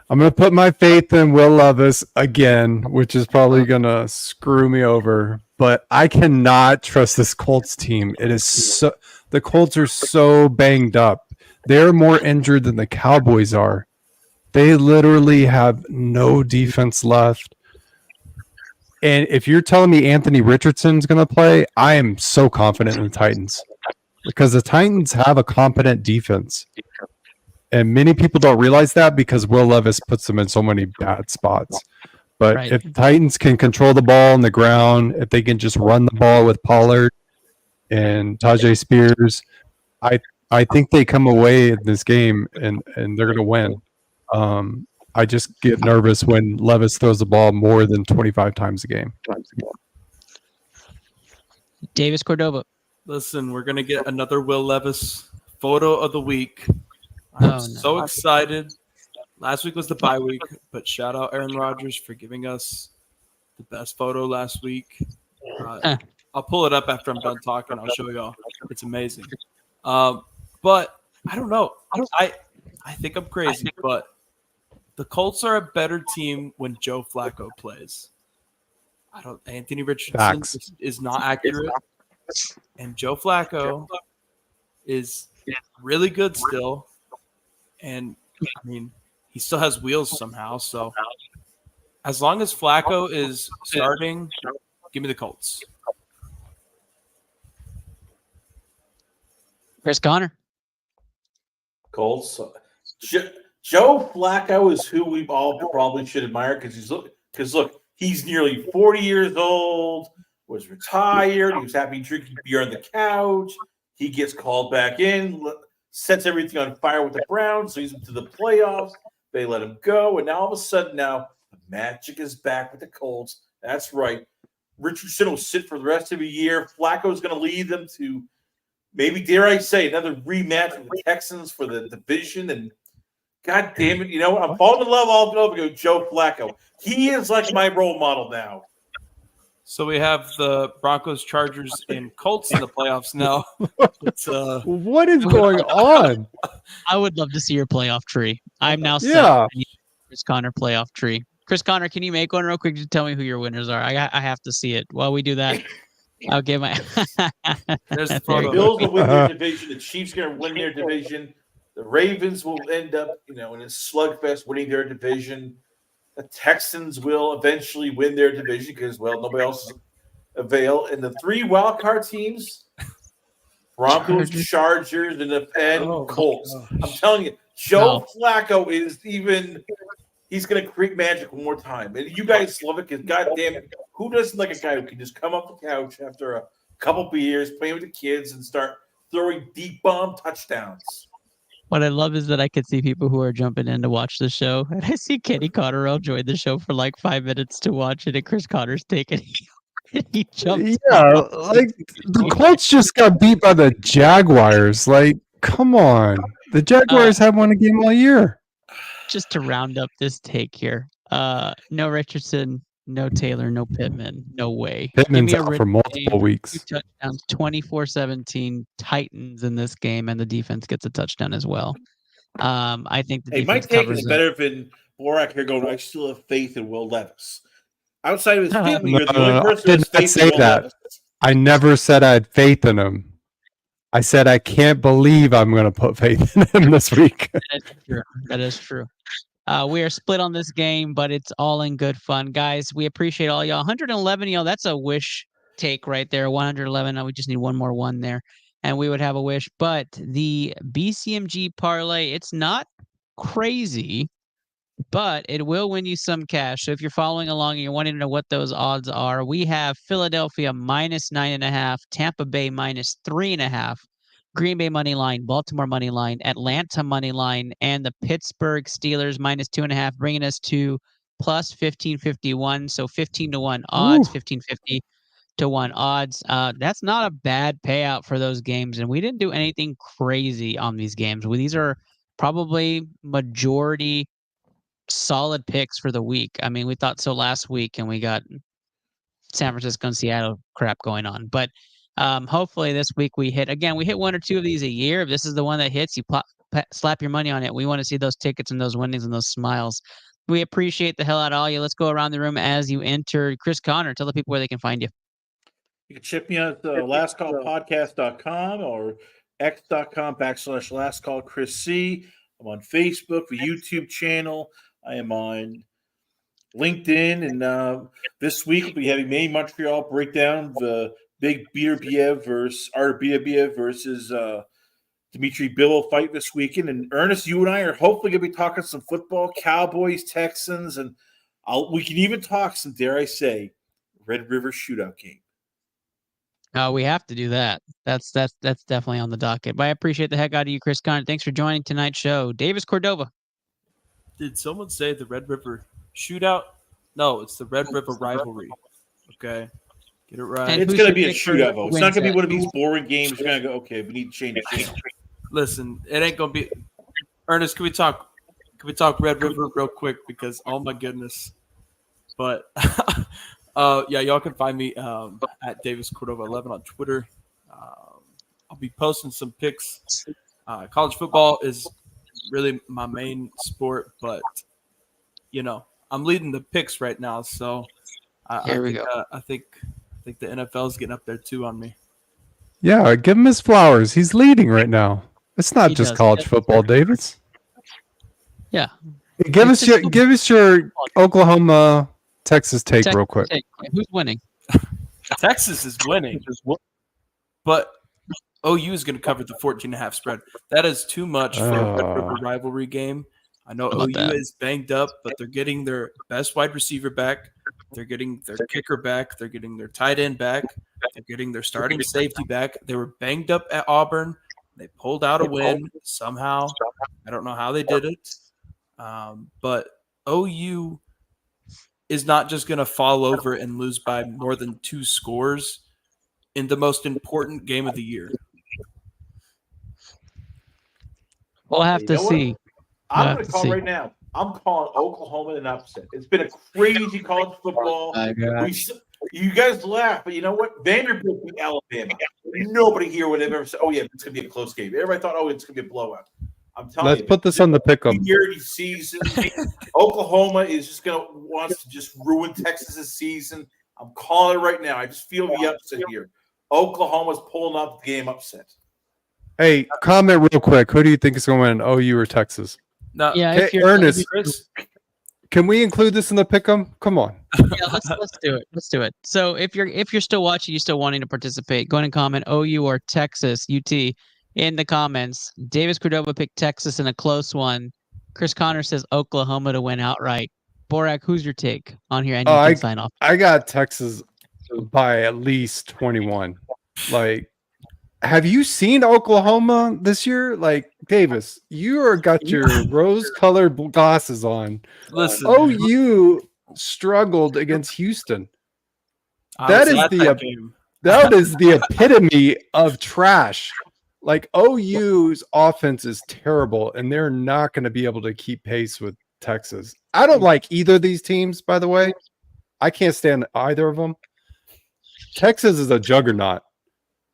I'm gonna put my faith in Will Levis again, which is probably gonna screw me over. But I cannot trust this Colts team. It is so the Colts are so banged up. They're more injured than the Cowboys are. They literally have no defense left. And if you're telling me Anthony Richardson's going to play, I am so confident in the Titans because the Titans have a competent defense. And many people don't realize that because Will Levis puts them in so many bad spots. But if the Titans can control the ball on the ground, if they can just run the ball with Pollard and Tajay Spears, I think they come away in this game and they're going to win. I just get nervous when Levis throws the ball more than 25 times a game. Davis Cordova. Listen, we're going to get another Will Levis photo of the week. I'm so excited. Last week was the bye week, but shout out Aaron Rodgers for giving us the best photo last week. I'll pull it up after I'm done talking. I'll show y'all. It's amazing. But I don't know. I think I'm crazy, but the Colts are a better team when Joe Flacco plays. Anthony Richardson is not accurate, and Joe Flacco is really good still. And I mean, he still has wheels somehow. So as long as Flacco is starting, give me the Colts. Chris Connor. Colts. Joe Flacco is who we all probably should admire because look, he's nearly 40 years old, was retired, he was happy drinking beer on the couch. He gets called back in, sets everything on fire with the Browns, leads them to the playoffs. They let him go, and now all of a sudden the magic is back with the Colts. That's right. Richardson will sit for the rest of the year. Flacco is going to lead them to maybe, dare I say, another rematch with the Texans for the division. And God damn it, I'm falling in love all over with Joe Flacco. He is like my role model now. So we have the Broncos, Chargers, and Colts in the playoffs now. What is going on? I would love to see your playoff tree. I'm now set. Chris Connor playoff tree. Chris Connor, can you make one real quick to tell me who your winners are? I have to see it. While we do that, I'll give my. There's the The Bills will win their division. The Chiefs are going to win their division. The Ravens will end up, in a slugfest winning their division. The Texans will eventually win their division because, nobody else avail. And the three wildcard teams, Broncos, Chargers, and Colts. I'm telling you, Joe Flacco is he's going to create magic one more time. And you guys love it because, goddamn it, who doesn't like a guy who can just come off the couch after a couple of years, playing with the kids, and start throwing deep bomb touchdowns? What I love is that I could see people who are jumping in to watch the show. And I see Kenny Cotterell join the show for like 5 minutes to watch it, and Chris Connor's taking he jumps. Yeah, like the Colts just got beat by the Jaguars. Like, come on. The Jaguars haven't won a game all year. Just to round up this take here. No Richardson, no Taylor, no Pittman. No way. Pittman's out for multiple weeks. 2 touchdowns, 24-17 Titans in this game, and the defense gets a touchdown as well. I think the my defense take covers is it. better than Borak here going, I still have faith in Will Levis. Outside of his family, you're the only person who has I did not faith say in Will that. Levis. I never said I had faith in him. I said I can't believe I'm going to put faith in him this week. That is true. We are split on this game, but it's all in good fun. Guys, we appreciate all y'all. 111, y'all, that's a wish take right there. 111, we just need one more one there, and we would have a wish. But the BCMG parlay, it's not crazy, but it will win you some cash. So if you're following along and you're wanting to know what those odds are, we have Philadelphia -9.5, Tampa Bay -3.5, Green Bay money line, Baltimore money line, Atlanta money line, and the Pittsburgh Steelers -2.5, bringing us to plus 1551. So 15-1 odds, 1550 to 1 odds. That's not a bad payout for those games, and we didn't do anything crazy on these games. These are probably majority solid picks for the week. I mean, we thought so last week, and we got San Francisco and Seattle crap going on. But Hopefully this week we hit 1 or 2 of these a year. If this is the one that hits, you slap your money on it. We want to see those tickets and those winnings and those smiles. We appreciate the hell out of all you. Let's go around the room as you enter. Chris Connor, tell the people where they can find you. You can check me out at lastcallpodcast.com or x.com/lastcallchrisc. I'm on Facebook, the YouTube channel. I am on LinkedIn. And this week we'll be having Manny Montreal break down the big Beater Biev versus Dimitri Bivol fight this weekend. And Ernest, you and I are hopefully going to be talking some football, Cowboys, Texans, and we can even talk some, dare I say, Red River shootout game. We have to do that. That's definitely on the docket. But I appreciate the heck out of you, Chris Connor. Thanks for joining tonight's show. Davis Cordova. Did someone say the Red River shootout? No, it's the Red River rivalry. Okay. Get it right. And it's going to be a shootout, though. It's not going to be one of these boring games. You're going to go, okay, we need to change the channel. Listen, it ain't going to be. Ernest, can we talk Red River real quick? Because, oh my goodness. But yeah, y'all can find me at Davis Cordova 11 on Twitter. I'll be posting some picks. College football is really my main sport, but I'm leading the picks right now, so I think the NFL is getting up there too on me. Yeah, give him his flowers. He's leading right now. It's not just college football, Davis. Yeah. Give us your Oklahoma Texas take real quick. Who's winning? Texas is winning, but OU is going to cover the 14.5 spread. That is too much for a Red River rivalry game. I know OU is banged up, but they're getting their best wide receiver back. They're getting their kicker back. They're getting their tight end back. They're getting their starting safety back. They were banged up at Auburn. They pulled out a win somehow. I don't know how they did it. But OU is not just going to fall over and lose by more than 2 scores in the most important game of the year. We'll have to see. I'm going to call right now. I'm calling Oklahoma an upset. It's been a crazy college football. You guys laugh, but you know what? Vanderbilt beat Alabama. Nobody here would have ever said, "Oh yeah, it's going to be a close game." Everybody thought, "Oh, it's going to be a blowout." I'm telling you. Let's put this on the pick'em. Season. Oklahoma is just wants to just ruin Texas's season. I'm calling it right now. I just feel the upset here. Oklahoma's pulling out the game upset. Hey, comment real quick. Who do you think is going to win, OU or Texas? No, hey, Ernest, can we include this in the pick'em? Come on. Yeah, let's do it. Let's do it. So if you're still watching, you're still wanting to participate, go ahead and comment OU or Texas UT in the comments. Davis Cordova picked Texas in a close one. Chris Connor says Oklahoma to win outright. Borak, who's your take on here? And you can sign off. I got Texas by at least 21. Like, have you seen Oklahoma this year? Like, Davis, you got your rose-colored glasses on. Listen, OU struggled against Houston. That is the epitome of trash. Like, OU's offense is terrible, and they're not going to be able to keep pace with Texas. I don't like either of these teams, by the way. I can't stand either of them. Texas is a juggernaut.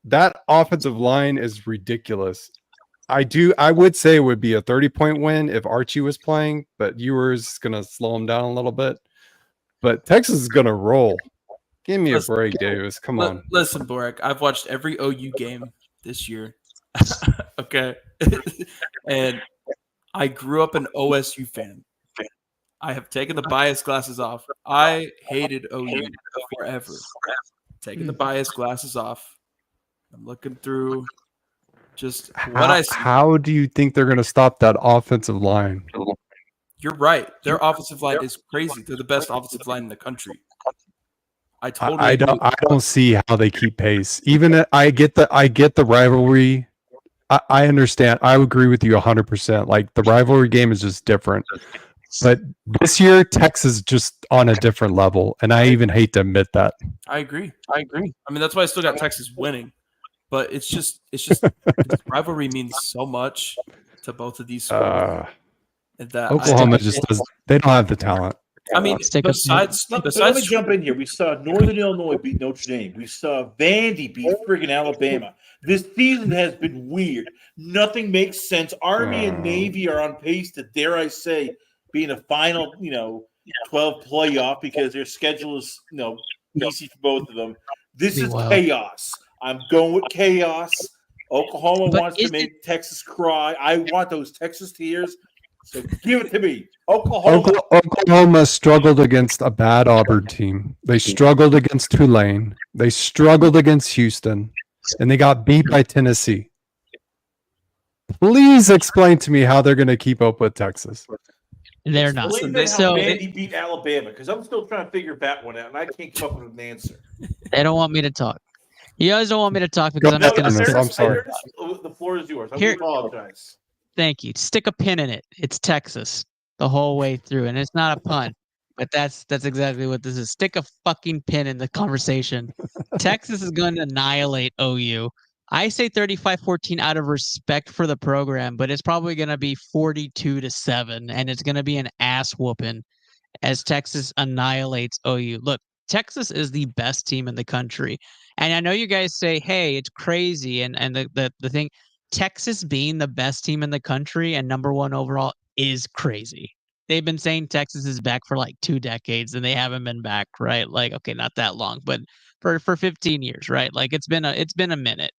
That offensive line is ridiculous. I would say it would be a 30-point win if Archie was playing, but Ewers is going to slow him down a little bit. But Texas is going to roll. Give me a break, Davis. Come on. Listen, Borak, I've watched every OU game this year. Okay. And I grew up an OSU fan. I have taken the bias glasses off. I hated OU forever. Taking the bias glasses off. I'm looking through just what I see. How do you think they're going to stop that offensive line? You're right. Their offensive line is crazy. They're the best offensive line in the country. I don't see how they keep pace. Even I get the rivalry. I understand. I agree with you 100%. Like, the rivalry game is just different. But this year, Texas is just on a different level, and I even hate to admit that. I agree. I mean, that's why I still got Texas winning. But it's just rivalry means so much to both of these schools. Oklahoma they don't have the talent. I mean, besides Let me jump in here. We saw Northern Illinois beat Notre Dame. We saw Vandy beat friggin' Alabama. This season has been weird. Nothing makes sense. Army and Navy are on pace to, dare I say, be in a final, 12 playoff because their schedule is, easy for both of them. This is chaos. I'm going with chaos. Oklahoma wants to make Texas cry. I want those Texas tears. So give it to me. Oklahoma struggled against a bad Auburn team. They struggled against Tulane. They struggled against Houston. And they got beat by Tennessee. Please explain to me how they're going to keep up with Texas. They're not. Explain to me how Vandy beat Alabama, because I'm still trying to figure that one out, and I can't come up with an answer. They don't want me to talk. You guys don't want me to talk because I'm not going to say. I'm sorry. The floor is yours. I apologize. Thank you. Stick a pin in it. It's Texas the whole way through, and it's not a pun, but that's exactly what this is. Stick a fucking pin in the conversation. Texas is going to annihilate OU. I say 35-14 out of respect for the program, but it's probably going to be 42-7, and it's going to be an ass whooping as Texas annihilates OU. Look, Texas is the best team in the country, and I know you guys say, "Hey, it's crazy," and the thing. Texas being the best team in the country and number one overall is crazy. They've been saying Texas is back for like 2 decades and they haven't been back, right? Like, okay, not that long, but for 15 years, right? Like it's been a minute,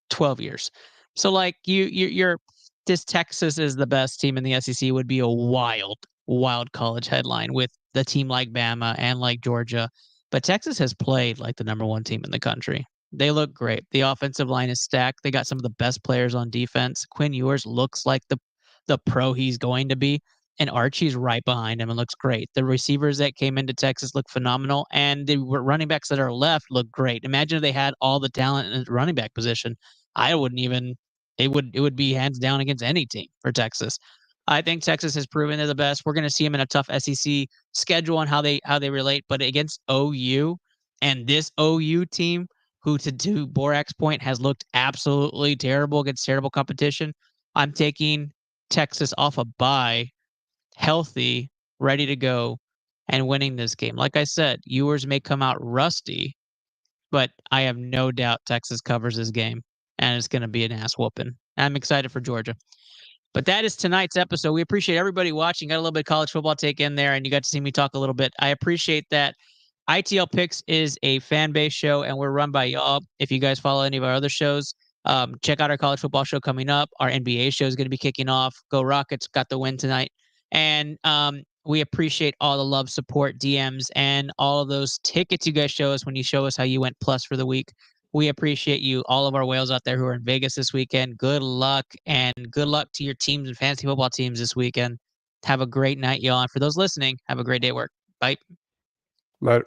12 years. So like you're this Texas is the best team in the SEC would be a wild college headline with the team like Bama and like Georgia. But Texas has played like the number one team in the country. They look great. The offensive line is stacked. They got some of the best players on defense. Quinn Ewers looks like the pro he's going to be, and Archie's right behind him and looks great. The receivers that came into Texas look phenomenal, and the running backs that are left look great. Imagine if they had all the talent in the running back position. I wouldn't even. It would be hands down against any team for Texas. I think Texas has proven they're the best. We're going to see them in a tough SEC schedule on how they relate, but against OU and this OU team, who to Borak's point has looked absolutely terrible against terrible competition. I'm taking Texas off a bye, healthy, ready to go, and winning this game. Like I said, Ewers may come out rusty, but I have no doubt Texas covers this game, and it's going to be an ass whooping. I'm excited for Georgia. But that is tonight's episode. We appreciate everybody watching. Got a little bit of college football take in there, and you got to see me talk a little bit. I appreciate that. ITL Picks is a fan-based show, and we're run by y'all. If you guys follow any of our other shows, check out our college football show coming up. Our NBA show is going to be kicking off. Go Rockets, got the win tonight. And we appreciate all the love, support, DMs, and all of those tickets you guys show us when you show us how you went plus for the week. We appreciate you, all of our whales out there who are in Vegas this weekend. Good luck, and good luck to your teams and fantasy football teams this weekend. Have a great night, y'all. And for those listening, have a great day at work. Bye. Later.